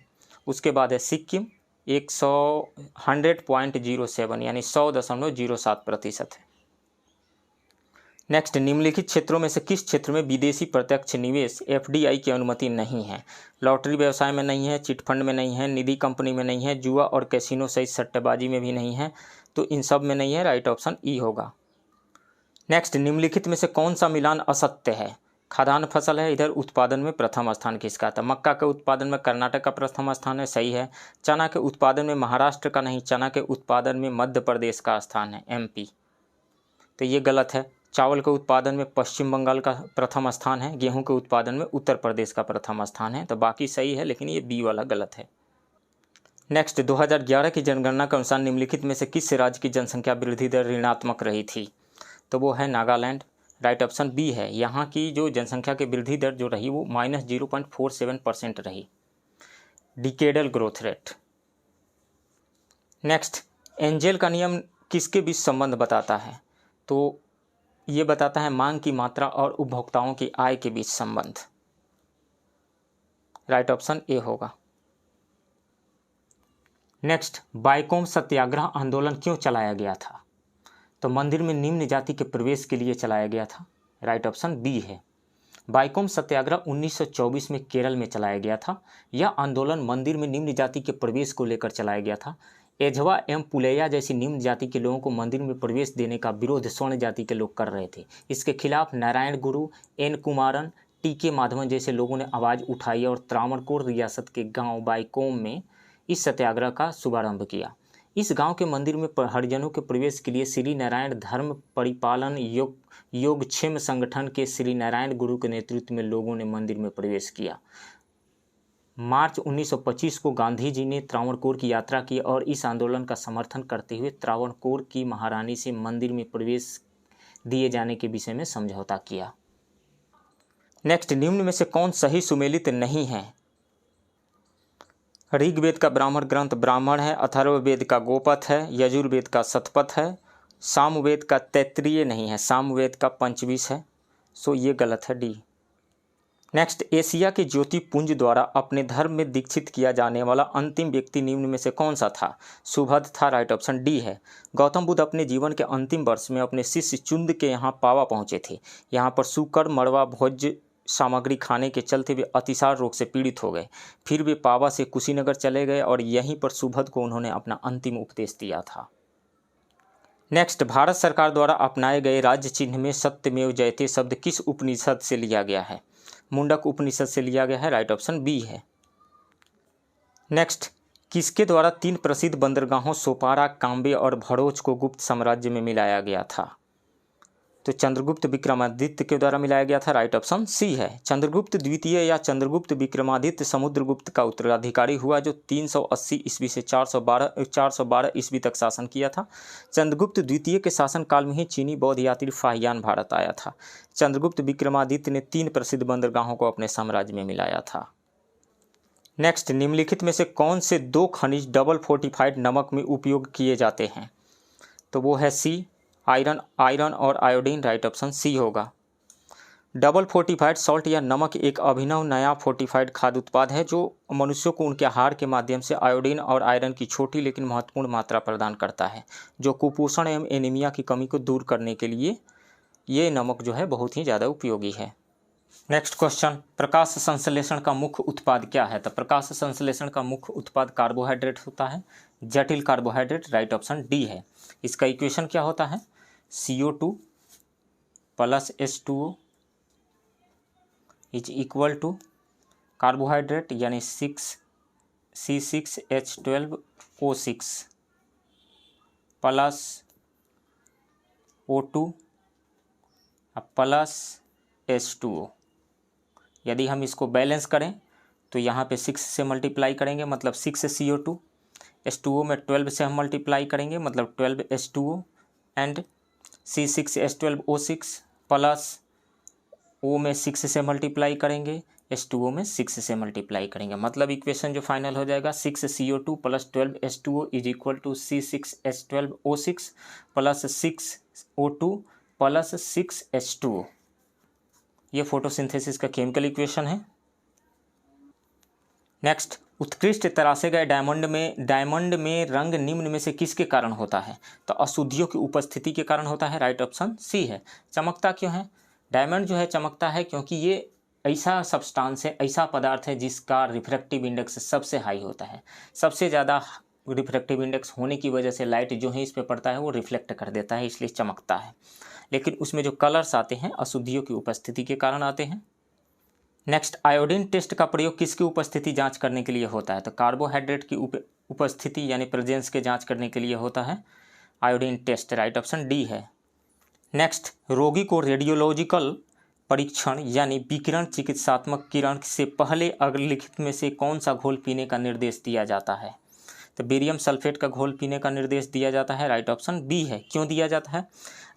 उसके बाद है सिक्किम, 100.07 यानी 100.07% है। नेक्स्ट, निम्नलिखित क्षेत्रों में से किस क्षेत्र में विदेशी प्रत्यक्ष निवेश एफडीआई की अनुमति नहीं है? लॉटरी व्यवसाय में नहीं है, चिटफंड में नहीं है, निधि कंपनी में नहीं है, जुआ और कैसीनो सहित सट्टेबाजी में भी नहीं है। तो इन सब में नहीं है, राइट ऑप्शन ई होगा। नेक्स्ट, निम्नलिखित में से कौन सा मिलान असत्य है? खाद्यान्न फसल है, इधर उत्पादन में प्रथम स्थान किसका था? मक्का के उत्पादन में कर्नाटक का प्रथम स्थान है, सही है। चना के उत्पादन में महाराष्ट्र का नहीं, चना के उत्पादन में मध्य प्रदेश का स्थान है, एमपी। तो ये गलत है। चावल के उत्पादन में पश्चिम बंगाल का प्रथम स्थान है, गेहूं के उत्पादन में उत्तर प्रदेश का प्रथम स्थान है। तो बाकी सही है, लेकिन ये बी वाला गलत है। नेक्स्ट, 2011 की जनगणना के अनुसार निम्नलिखित में से किस राज्य की जनसंख्या वृद्धि दर ऋणात्मक रही थी? तो वो है नागालैंड, राइट ऑप्शन बी है। यहाँ की जो जनसंख्या की वृद्धि दर जो रही वो -0.47% रही, decadal growth rate. Next, angel का नियम किसके बीच संबंध बताता है? तो ये बताता है मांग की मात्रा और उपभोक्ताओं की आय के बीच संबंध। राइट ऑप्शन ए होगा। नेक्स्ट, बाइकोम सत्याग्रह आंदोलन क्यों चलाया गया था? तो मंदिर में निम्न जाति के प्रवेश के लिए चलाया गया था। राइट ऑप्शन बी है। बाइकोम सत्याग्रह 1924 में केरल में चलाया गया था। यह आंदोलन मंदिर में निम्न जाति के प्रवेश को लेकर चलाया गया था। एझवा एवं पुलैया जैसी निम्न जाति के लोगों को मंदिर में प्रवेश देने का विरोध स्वर्ण जाति के लोग कर रहे थे। इसके खिलाफ नारायण गुरु, एन कुमारन, टी.के. माधवन जैसे लोगों ने आवाज़ उठाई और त्रावणकोर रियासत के गांव बाइकोम में इस सत्याग्रह का शुभारंभ किया। इस गांव के मंदिर में हरिजनों के प्रवेश के लिए श्री नारायण धर्म परिपालन योगक्षेम संगठन के श्री नारायण गुरु के नेतृत्व में लोगों ने मंदिर में प्रवेश किया। मार्च 1925 को गांधी जी ने त्रावणकोर की यात्रा की और इस आंदोलन का समर्थन करते हुए त्रावणकोर की महारानी से मंदिर में प्रवेश दिए जाने के विषय में समझौता किया। नेक्स्ट, निम्न में से कौन सही सुमेलित नहीं है? ऋग्वेद का ब्राह्मण ग्रंथ ब्राह्मण है, अथर्ववेद का गोपथ है, यजुर्वेद का शतपथ है, सामवेद का तैत्तिरीय नहीं है, सामवेद का पंचविश है। सो ये गलत है, डी। नेक्स्ट, एशिया के ज्योतिपुंज द्वारा अपने धर्म में दीक्षित किया जाने वाला अंतिम व्यक्ति निम्न में से कौन सा था? सुभद्र था। राइट ऑप्शन डी है। गौतम बुद्ध अपने जीवन के अंतिम वर्ष में अपने शिष्य चुंद के यहाँ पावा पहुँचे थे। यहाँ पर सूकर मड़वा भोज्य सामग्री खाने के चलते वे अतिसार रोग से पीड़ित हो गए। फिर वे पावा से कुशीनगर चले गए और यहीं पर सुभद्र को उन्होंने अपना अंतिम उपदेश दिया था। नेक्स्ट, भारत सरकार द्वारा अपनाए गए राज्य चिन्ह में सत्यमेव जयते शब्द किस उपनिषद से लिया गया है? मुंडक उपनिषद से लिया गया है। राइट ऑप्शन बी है। नेक्स्ट, किसके द्वारा 3 प्रसिद्ध बंदरगाहों सोपारा, काम्बे और भड़ोच को गुप्त साम्राज्य में मिलाया गया था? तो चंद्रगुप्त विक्रमादित्य के द्वारा मिलाया गया था। राइट ऑप्शन सी है। चंद्रगुप्त द्वितीय या चंद्रगुप्त विक्रमादित्य समुद्रगुप्त का उत्तराधिकारी हुआ जो 380 ईस्वी से 412 ईस्वी तक शासन किया था। चंद्रगुप्त द्वितीय के शासनकाल में ही चीनी बौद्ध यात्री फाहियान भारत आया था। चंद्रगुप्त विक्रमादित्य ने 3 प्रसिद्ध बंदरगाहों को अपने साम्राज्य में मिलाया था। नेक्स्ट, निम्नलिखित में से कौन से 2 खनिज डबल फोर्टिफाइड नमक में उपयोग किए जाते हैं? तो वो है सी, आयरन और आयोडीन। राइट ऑप्शन सी होगा। डबल फोर्टिफाइड सॉल्ट या नमक एक अभिनव नया फोर्टिफाइड खाद्य उत्पाद है जो मनुष्यों को उनके आहार के माध्यम से आयोडीन और आयरन की छोटी लेकिन महत्वपूर्ण मात्रा प्रदान करता है, जो कुपोषण एवं एनीमिया की कमी को दूर करने के लिए ये नमक जो है बहुत ही ज़्यादा उपयोगी है। नेक्स्ट क्वेश्चन, प्रकाश संश्लेषण का मुख्य उत्पाद क्या है? तो प्रकाश संश्लेषण का मुख्य उत्पाद कार्बोहाइड्रेट होता है, जटिल कार्बोहाइड्रेट। राइट ऑप्शन डी है। इसका इक्वेशन क्या होता है? CO2 plus H2O is equal to carbohydrate यानी C6H12O6 plus O2 plus H2O। यदि हम इसको बैलेंस करें तो यहाँ पे 6 से मल्टीप्लाई करेंगे मतलब 6 CO2, H2O में 12 से हम मल्टीप्लाई करेंगे मतलब 12 H2O and C6H12O6 plus O में 6 से मल्टीप्लाई करेंगे, H2O में 6 से मल्टीप्लाई करेंगे। मतलब इक्वेशन जो फाइनल हो जाएगा 6 CO2 plus 12 H2O is equal to C6H12O6 plus 6 O2 plus 6 H2O। ये फोटोसिंथेसिस का केमिकल इक्वेशन है। नेक्स्ट, उत्कृष्ट तरासे गए डायमंड में रंग निम्न में से किसके कारण होता है? तो अशुद्धियों की उपस्थिति के कारण होता है। राइट ऑप्शन सी है। चमकता क्यों है? डायमंड जो है चमकता है क्योंकि ये ऐसा सब्सटेंस है, ऐसा पदार्थ है जिसका रिफ्रैक्टिव इंडेक्स सबसे हाई होता है। सबसे ज़्यादा रिफ्रैक्टिव इंडेक्स होने की वजह से लाइट जो है इस पर पड़ता है वो रिफ्लेक्ट कर देता है, इसलिए चमकता है। लेकिन उसमें जो कलर्स आते हैं अशुद्धियों की उपस्थिति के कारण आते हैं। नेक्स्ट, आयोडीन टेस्ट का प्रयोग किसकी उपस्थिति जांच करने के लिए होता है? तो कार्बोहाइड्रेट की उपस्थिति यानी प्रेजेंस के जांच करने के लिए होता है iodine test. Right option D है। नेक्स्ट, रोगी को रेडियोलॉजिकल परीक्षण यानी विकिरण चिकित्सात्मक किरण से पहले अग्रलिखित में से कौन सा घोल पीने का निर्देश दिया जाता है? तो बेरियम सल्फेट का घोल पीने का निर्देश दिया जाता है, राइट ऑप्शन बी है। क्यों दिया जाता है?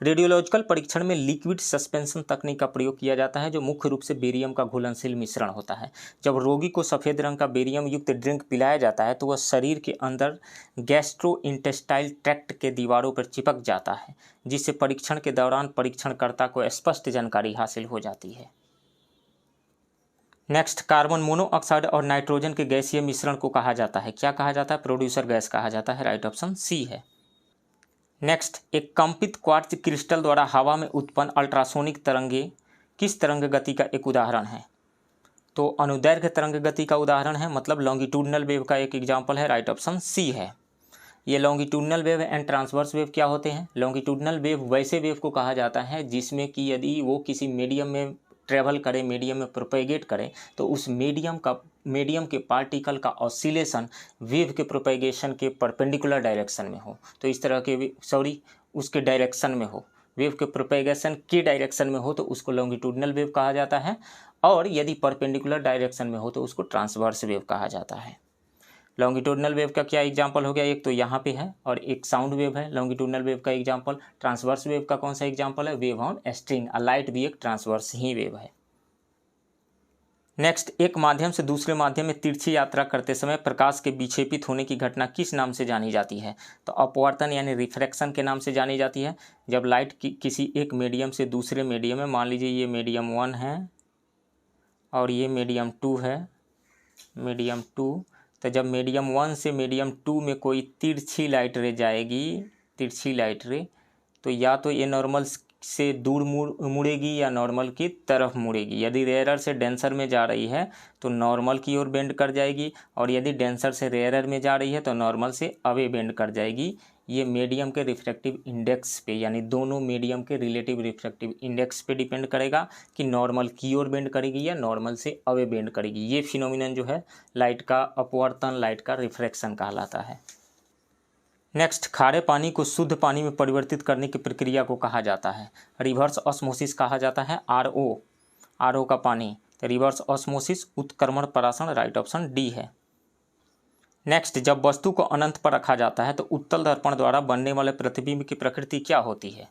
रेडियोलॉजिकल परीक्षण में लिक्विड सस्पेंशन तकनीक का प्रयोग किया जाता है, जो मुख्य रूप से बेरियम का घुलनशील मिश्रण होता है। जब रोगी को सफ़ेद रंग का बेरियम युक्त ड्रिंक पिलाया जाता है तो वह शरीर के अंदर गैस्ट्रोइंटेस्टाइनल ट्रैक्ट के दीवारों पर चिपक जाता है, जिससे परीक्षण के दौरान परीक्षणकर्ता को स्पष्ट जानकारी हासिल हो जाती है। नेक्स्ट, कार्बन मोनोऑक्साइड और नाइट्रोजन के गैसीय मिश्रण को कहा जाता है, क्या कहा जाता है? प्रोड्यूसर गैस कहा जाता है, राइट ऑप्शन सी है। नेक्स्ट, एक कंपित क्वार्ट्ज क्रिस्टल द्वारा हवा में उत्पन्न अल्ट्रासोनिक तरंगे किस तरंग गति का एक उदाहरण है? तो अनुदैर्घ्य तरंग गति का उदाहरण है, मतलब लॉन्गिट्यूडनल वेव का एक एग्जाम्पल है, राइट ऑप्शन सी है। ये longitudinal wave and transverse wave क्या होते हैं? लॉन्गिट्यूडनल वेव वैसे वेव को कहा जाता है जिसमें कि यदि वो किसी मीडियम में ट्रेवल करे, मीडियम में प्रोपेगेट करे, तो उस मीडियम के पार्टिकल का ऑसिलेशन वेव के प्रोपेगेशन के परपेंडिकुलर डायरेक्शन में हो, तो इस तरह के उसके डायरेक्शन में हो, वेव के प्रोपेगेशन के डायरेक्शन में हो, तो उसको लॉन्गिट्यूडनल वेव कहा जाता है। और यदि परपेंडिकुलर डायरेक्शन में हो तो उसको ट्रांसवर्स वेव कहा जाता है। लॉन्गिट्यूडनल वेव का क्या एग्जांपल हो गया? एक तो यहाँ पे है और एक साउंड वेव है लॉन्गिट्यूडनल वेव का एग्जांपल। ट्रांसवर्स वेव का कौन सा एग्जांपल है? Wave on string. लाइट भी एक ट्रांसवर्स ही वेव है। नेक्स्ट, एक माध्यम से दूसरे माध्यम में तिरछी यात्रा करते समय प्रकाश के विक्षेपित होने की घटना किस नाम से जानी जाती है? तो अपवर्तन यानी रिफ्रैक्शन के नाम से जानी जाती है। जब लाइट किसी एक मीडियम से दूसरे मीडियम में, मान लीजिए ये मीडियम 1 है और ये मीडियम 2 है, मीडियम 2, तो जब मीडियम 1 से मीडियम 2 में कोई तिरछी लाइट रे जाएगी, तिरछी लाइट रे, तो या तो ये नॉर्मल से दूर मुड़ेगी या नॉर्मल की तरफ मुड़ेगी। यदि रेयरर से डेंसर में जा रही है तो नॉर्मल की ओर बेंड कर जाएगी, और यदि डेंसर से रेयरर में जा रही है तो नॉर्मल से अवे बेंड कर जाएगी। ये मीडियम के रिफ्रैक्टिव इंडेक्स पे, यानी दोनों मीडियम के रिलेटिव रिफ्रैक्टिव इंडेक्स पे डिपेंड करेगा कि नॉर्मल की ओर बेंड करेगी या नॉर्मल से अवे बेंड करेगी। ये फिनोमिनन जो है लाइट का अपवर्तन, लाइट का रिफ्रैक्शन कहलाता है। नेक्स्ट, खारे पानी को शुद्ध पानी में परिवर्तित करने की प्रक्रिया को कहा जाता है, रिवर्स ऑस्मोसिस कहा जाता है। आरओ का पानी, तो रिवर्स ऑस्मोसिस, उत्क्रमण परासरण, राइट ऑप्शन डी है। नेक्स्ट, जब वस्तु को अनंत पर रखा जाता है तो उत्तल दर्पण द्वारा बनने वाले प्रतिबिंब की प्रकृति क्या होती है?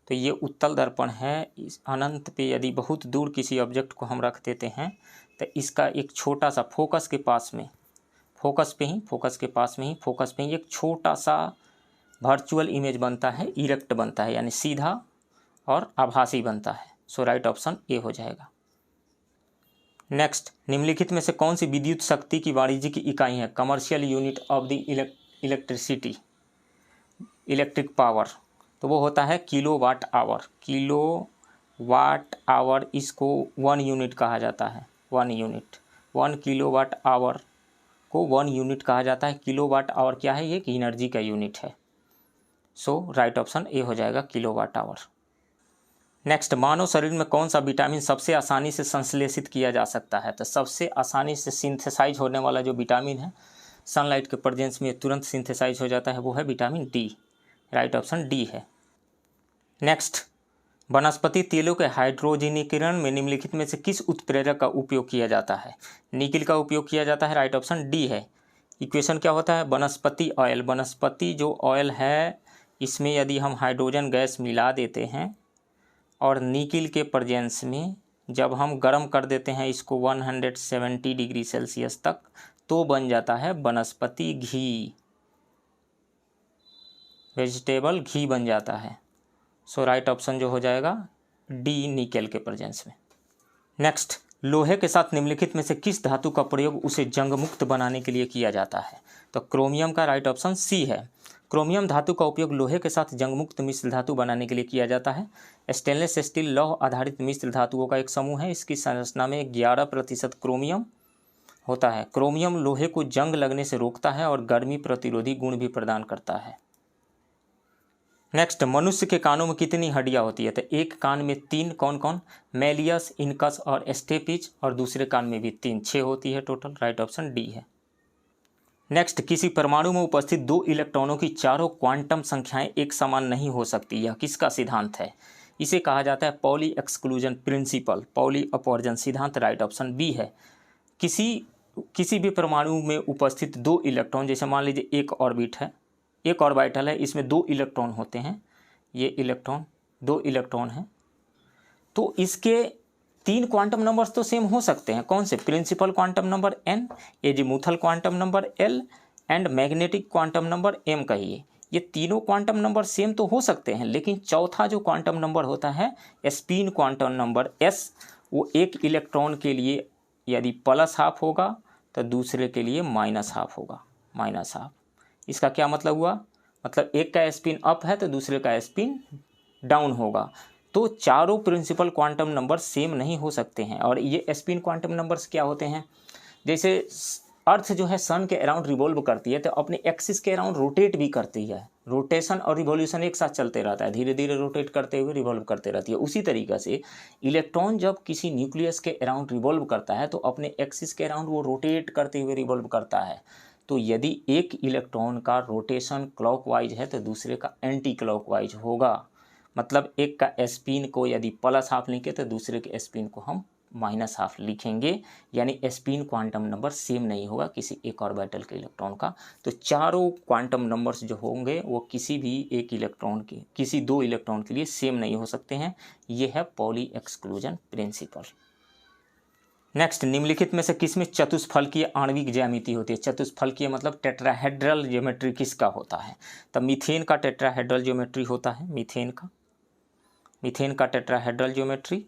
तो ये उत्तल दर्पण है। इस अनंत पे यदि बहुत दूर किसी ऑब्जेक्ट को हम रख देते हैं तो इसका एक छोटा सा फोकस के पास में ही एक छोटा सा वर्चुअल इमेज बनता है, इरेक्ट बनता है, यानी सीधा और आभासी बनता है। सो राइट ऑप्शन ए हो जाएगा। नेक्स्ट, निम्नलिखित में से कौन सी विद्युत शक्ति की वाणिज्यिक इकाई है? Commercial unit of the electricity, electric power, तो वो होता है किलोवाट आवर। किलोवाट आवर, इसको 1 यूनिट कहा जाता है। 1 किलोवाट आवर को 1 यूनिट कहा जाता है। किलोवाट आवर क्या है? ये एक एनर्जी का यूनिट है। सो राइट ऑप्शन ए हो जाएगा, किलोवाट आवर। नेक्स्ट, मानव शरीर में कौन सा विटामिन सबसे आसानी से संश्लेषित किया जा सकता है? तो सबसे आसानी से सिंथेसाइज होने वाला जो विटामिन है, सनलाइट के प्रेजेंस में तुरंत सिंथेसाइज हो जाता है, वो है vitamin D. Right option D है। नेक्स्ट, वनस्पति तेलों के हाइड्रोजनीकरण में निम्नलिखित में से किस उत्प्रेरक का उपयोग किया जाता है? निकिल का उपयोग किया जाता है, राइट ऑप्शन डी है। इक्वेशन क्या होता है? वनस्पति ऑयल, वनस्पति जो ऑयल है इसमें यदि हम हाइड्रोजन गैस मिला देते हैं और निकिल के प्रेजेंस में जब हम गर्म कर देते हैं इसको 170 डिग्री सेल्सियस तक, तो बन जाता है वनस्पति घी, वेजिटेबल घी बन जाता है। सो राइट ऑप्शन जो हो जाएगा डी, निकेल के प्रेजेंस में। नेक्स्ट, लोहे के साथ निम्नलिखित में से किस धातु का प्रयोग उसे जंग मुक्त बनाने के लिए किया जाता है? तो क्रोमियम का राइट ऑप्शन सी है। क्रोमियम धातु का उपयोग लोहे के साथ जंग मुक्त मिश्र धातु बनाने के लिए किया जाता है। स्टेनलेस स्टील लौह आधारित मिश्र धातुओं का एक समूह है। इसकी संरचना में 11% क्रोमियम होता है। क्रोमियम लोहे को जंग लगने से रोकता है और गर्मी प्रतिरोधी गुण भी प्रदान करता है। नेक्स्ट, मनुष्य के कानों में कितनी हड्डियां होती है? तो एक कान में 3, कौन कौन? मेलियस, इनकस और स्टेपिच, और दूसरे कान में भी 3, 6 होती है टोटल। राइट ऑप्शन डी है। नेक्स्ट, किसी परमाणु में उपस्थित 2 इलेक्ट्रॉनों की चारों क्वांटम संख्याएं एक समान नहीं हो सकती, यह किसका सिद्धांत है? इसे कहा जाता है पॉली एक्सक्लूजन प्रिंसिपल, पॉली अपवर्जन सिद्धांत। राइट ऑप्शन बी है। किसी किसी भी परमाणु में उपस्थित 2 इलेक्ट्रॉन, जैसे मान लीजिए एक ऑर्बिट है, एक ऑर्बिटल है, इसमें 2 इलेक्ट्रॉन होते हैं, ये इलेक्ट्रॉन 2 इलेक्ट्रॉन हैं, तो इसके 3 क्वांटम नंबर्स तो सेम हो सकते हैं। कौन से? Principal quantum number n, azimuthal quantum number l and magnetic quantum number m कहिए। ये तीनों क्वांटम नंबर सेम तो हो सकते हैं, लेकिन चौथा जो क्वांटम नंबर होता है स्पिन क्वांटम नंबर s, वो एक इलेक्ट्रॉन के लिए यदि प्लस हाफ होगा तो दूसरे के लिए माइनस हाफ होगा, माइनस हाफ। इसका क्या मतलब हुआ? मतलब एक का स्पिन अप है तो दूसरे का स्पिन डाउन होगा। तो चारों प्रिंसिपल क्वांटम नंबर सेम नहीं हो सकते हैं। और ये स्पिन क्वांटम नंबर्स क्या होते हैं? जैसे अर्थ जो है सन के अराउंड रिवॉल्व करती है तो अपने एक्सिस के अराउंड रोटेट भी करती है। रोटेशन और रिवॉल्यूशन एक साथ चलते रहता है, धीरे धीरे रोटेट करते हुए रिवॉल्व करते रहती है। उसी तरीक़े से इलेक्ट्रॉन जब किसी न्यूक्लियस के अराउंड रिवॉल्व करता है तो अपने एक्सिस के अराउंड वो रोटेट करते हुए रिवॉल्व करता है। तो यदि एक इलेक्ट्रॉन का रोटेशन क्लॉकवाइज है तो दूसरे का एंटी क्लॉकवाइज होगा। मतलब एक का स्पिन को यदि प्लस हाफ लिखें तो दूसरे के स्पिन को हम माइनस हाफ लिखेंगे, यानी स्पिन क्वांटम नंबर सेम नहीं होगा किसी एक ऑर्बिटल के इलेक्ट्रॉन का। तो चारों क्वांटम नंबर्स जो होंगे वो किसी भी एक इलेक्ट्रॉन के, किसी 2 इलेक्ट्रॉन के लिए सेम नहीं हो सकते हैं। ये है पॉली एक्सक्लूजन प्रिंसिपल। नेक्स्ट, निम्नलिखित में से किसमें चतुष्फलकीय आणविक ज्यामिति होती है? चतुष्फलकीय मतलब टेट्राहेड्रल ज्योमेट्री किसका होता है? तब मीथेन का टेट्राहेड्रल ज्योमेट्री होता है, मीथेन का टेट्राहेड्रल ज्योमेट्री।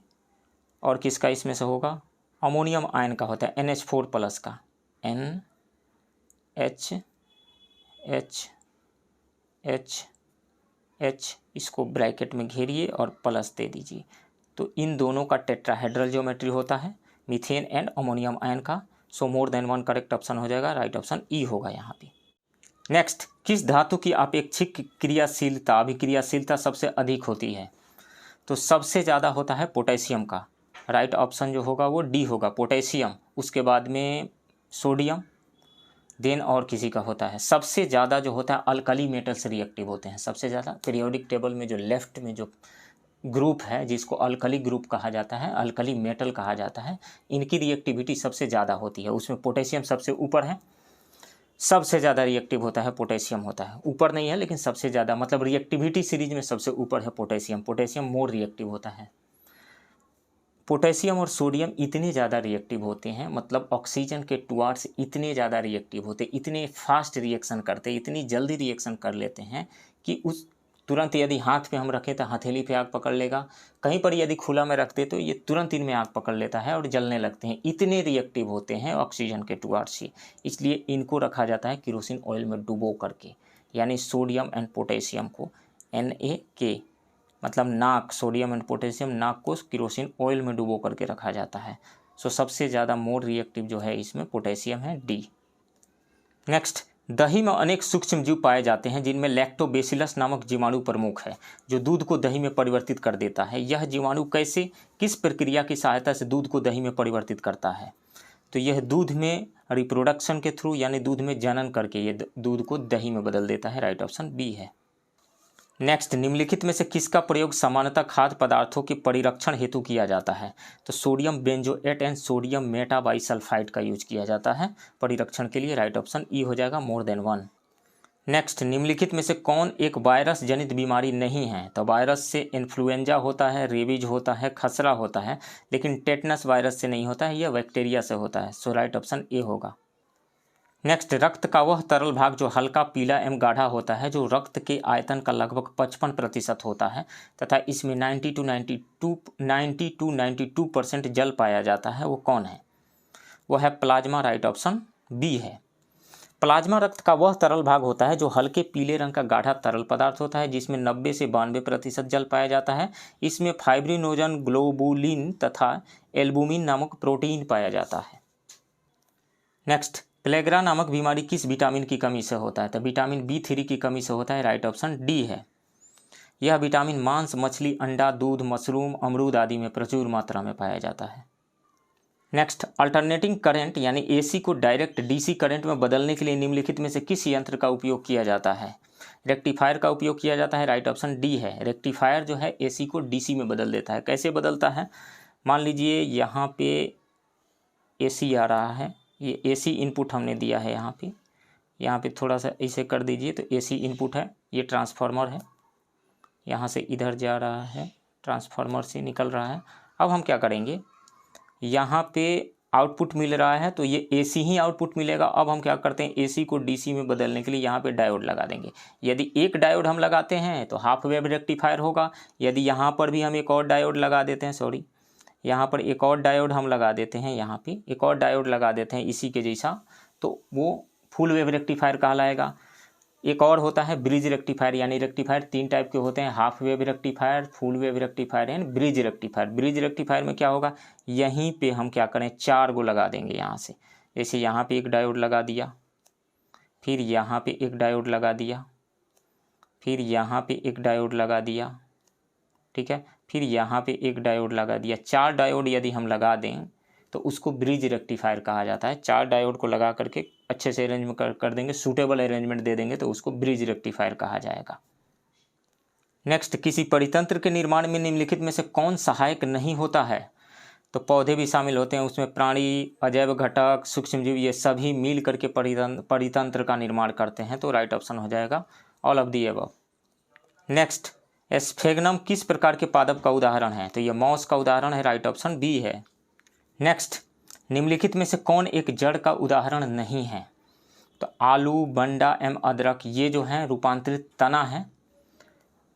और किसका इसमें से होगा? अमोनियम आयन का होता है, NH4 प्लस का, NH, इसको ब्रैकेट में घेरिए और प्लस दे दीजिए। तो इन दोनों का टेट्राहेड्रल ज्योमेट्री होता है, मीथेन एंड अमोनियम आयन का। सो मोर देन 1 करेक्ट ऑप्शन हो जाएगा, राइट ऑप्शन ई होगा यहाँ पे। नेक्स्ट, किस धातु की अपेक्षिक क्रियाशीलता, अभिक्रियाशीलता सबसे अधिक होती है? तो सबसे ज़्यादा होता है पोटेशियम का, राइट ऑप्शन जो होगा वो डी होगा, पोटेशियम। उसके बाद में सोडियम, देन और किसी का होता है। सबसे ज़्यादा जो होता है अल्कली मेटल्स रिएक्टिव होते हैं सबसे ज़्यादा। पीरियोडिक टेबल में जो लेफ्ट में जो ग्रुप है जिसको अल्कली ग्रुप कहा जाता है, अल्कली मेटल कहा जाता है, इनकी रिएक्टिविटी सबसे ज़्यादा होती है। उसमें पोटेशियम सबसे ऊपर है, सबसे ज़्यादा रिएक्टिव होता है पोटेशियम होता है। ऊपर नहीं है लेकिन सबसे ज़्यादा, मतलब रिएक्टिविटी सीरीज में सबसे ऊपर है पोटेशियम। पोटेशियम मोर रिएक्टिव होता है। पोटेशियम और सोडियम इतने ज़्यादा रिएक्टिव होते हैं, मतलब ऑक्सीजन के टुवार्ड्स इतने ज़्यादा रिएक्टिव होते, इतने फास्ट रिएक्शन करते, इतनी जल्दी रिएक्शन कर लेते हैं कि उस तुरंत यदि हाथ पे हम रखें तो हथेली पे आग पकड़ लेगा, कहीं पर यदि खुला में रखते तो ये तुरंत इनमें आग पकड़ लेता है और जलने लगते हैं। इतने रिएक्टिव होते हैं ऑक्सीजन के टुवार्ड्स ही, इसलिए इनको रखा जाता है केरोसिन ऑयल में डुबो करके। यानी सोडियम एंड पोटेशियम को NaK मतलब नाक, सोडियम एंड पोटेशियम नाक को केरोसिन ऑयल में डुबो करके रखा जाता है। सो सबसे ज़्यादा मोर रिएक्टिव जो है इसमें पोटेशियम है, डी। नेक्स्ट, दही में अनेक सूक्ष्म जीव पाए जाते हैं जिनमें लैक्टोबैसिलस नामक जीवाणु प्रमुख है जो दूध को दही में परिवर्तित कर देता है। यह जीवाणु कैसे, किस प्रक्रिया की सहायता से दूध को दही में परिवर्तित करता है? तो यह दूध में रिप्रोडक्शन के थ्रू, यानी दूध में जनन करके ये दूध को दही में बदल देता है, राइट ऑप्शन बी है। नेक्स्ट, निम्नलिखित में से किसका प्रयोग सामान्यतः खाद्य पदार्थों के परिरक्षण हेतु किया जाता है? तो sodium benzoate and sodium metabisulphide का यूज किया जाता है परिरक्षण के लिए, राइट ऑप्शन ई हो जाएगा, मोर देन 1। नेक्स्ट, निम्नलिखित में से कौन एक वायरस जनित बीमारी नहीं है? तो वायरस से इन्फ्लुएंजा होता है, रेबीज होता है, खसरा होता है, लेकिन टेटनस वायरस से नहीं होता है, यह बैक्टीरिया से होता है। सो राइट ऑप्शन ए होगा। नेक्स्ट, रक्त का वह तरल भाग जो हल्का पीला एवं गाढ़ा होता है, जो रक्त के आयतन का लगभग 55% होता है तथा इसमें 90 to 92% जल पाया जाता है, वो कौन है? वो है प्लाज्मा, राइट ऑप्शन बी है। प्लाज्मा रक्त का वह तरल भाग होता है जो हल्के पीले रंग का गाढ़ा तरल पदार्थ होता है जिसमें 90 से 92% जल पाया जाता है। इसमें फाइब्रिनोजन, ग्लोबुलिन तथा एल्बुमिन नामक प्रोटीन पाया जाता है। नेक्स्ट, प्लेग्रा नामक बीमारी किस विटामिन की कमी से होता है? तो विटामिन B3 की कमी से होता है, राइट ऑप्शन डी है। यह विटामिन मांस, मछली, अंडा, दूध, मशरूम, अमरूद आदि में प्रचुर मात्रा में पाया जाता है। नेक्स्ट, अल्टरनेटिंग करंट यानी AC को डायरेक्ट DC करंट में बदलने के लिए निम्नलिखित में से किस यंत्र का उपयोग किया जाता है? रेक्टिफायर का उपयोग किया जाता है, राइट ऑप्शन डी है। रेक्टिफायर जो है AC को DC में बदल देता है। कैसे बदलता है? मान लीजिए यहाँ पे AC आ रहा है, ये AC इनपुट हमने दिया है यहाँ पे थोड़ा सा ऐसे कर दीजिए तो AC इनपुट है, ये ट्रांसफार्मर है, यहाँ से इधर जा रहा है, ट्रांसफार्मर से निकल रहा है। अब हम क्या करेंगे, यहाँ पे आउटपुट मिल रहा है तो ये AC ही आउटपुट मिलेगा। अब हम क्या करते हैं, AC को DC में बदलने के लिए यहाँ पे डायोड लगा देंगे। यदि एक डायोड हम लगाते हैं तो हाफ वेव रेक्टिफायर होगा। यदि यहाँ पर भी हम एक और डायोड लगा देते हैं, यहाँ पर एक और डायोड हम लगा देते हैं, यहाँ पे एक और डायोड लगा देते हैं इसी के जैसा, तो वो फुल वेव रेक्टिफायर कहलाएगा। एक और होता है ब्रिज रेक्टिफायर, यानी रेक्टिफायर 3 टाइप के होते हैं, half wave rectifier, full wave rectifier and bridge rectifier. Bridge rectifier में क्या होगा, यहीं पे हम क्या करें, 4 गो लगा देंगे यहाँ से। जैसे यहाँ पे एक डायोड लगा दिया, फिर यहाँ पे एक डायोड लगा दिया, फिर यहाँ पे एक डायोड लगा दिया, ठीक है, फिर यहाँ पे एक डायोड लगा दिया। 4 डायोड यदि हम लगा दें तो उसको ब्रिज रेक्टिफायर कहा जाता है। 4 डायोड को लगा करके अच्छे से अरेंजमेंट कर देंगे, सूटेबल अरेंजमेंट दे देंगे तो उसको ब्रिज रेक्टिफायर कहा जाएगा। नेक्स्ट, किसी परितंत्र के निर्माण में निम्नलिखित में से कौन सहायक नहीं होता है? तो पौधे भी शामिल होते हैं उसमें, प्राणी, अजैव घटक, सूक्ष्मजीव, ये सभी मिल करके परितंत्र का निर्माण करते हैं। तो राइट ऑप्शन हो जाएगा all of the above. Next, sphagnum किस प्रकार के पादप का उदाहरण है? तो ये मॉस का उदाहरण है, राइट ऑप्शन बी है। नेक्स्ट, निम्नलिखित में से कौन एक जड़ का उदाहरण नहीं है? तो आलू, बंडा एवं अदरक ये जो है रूपांतरित तना है,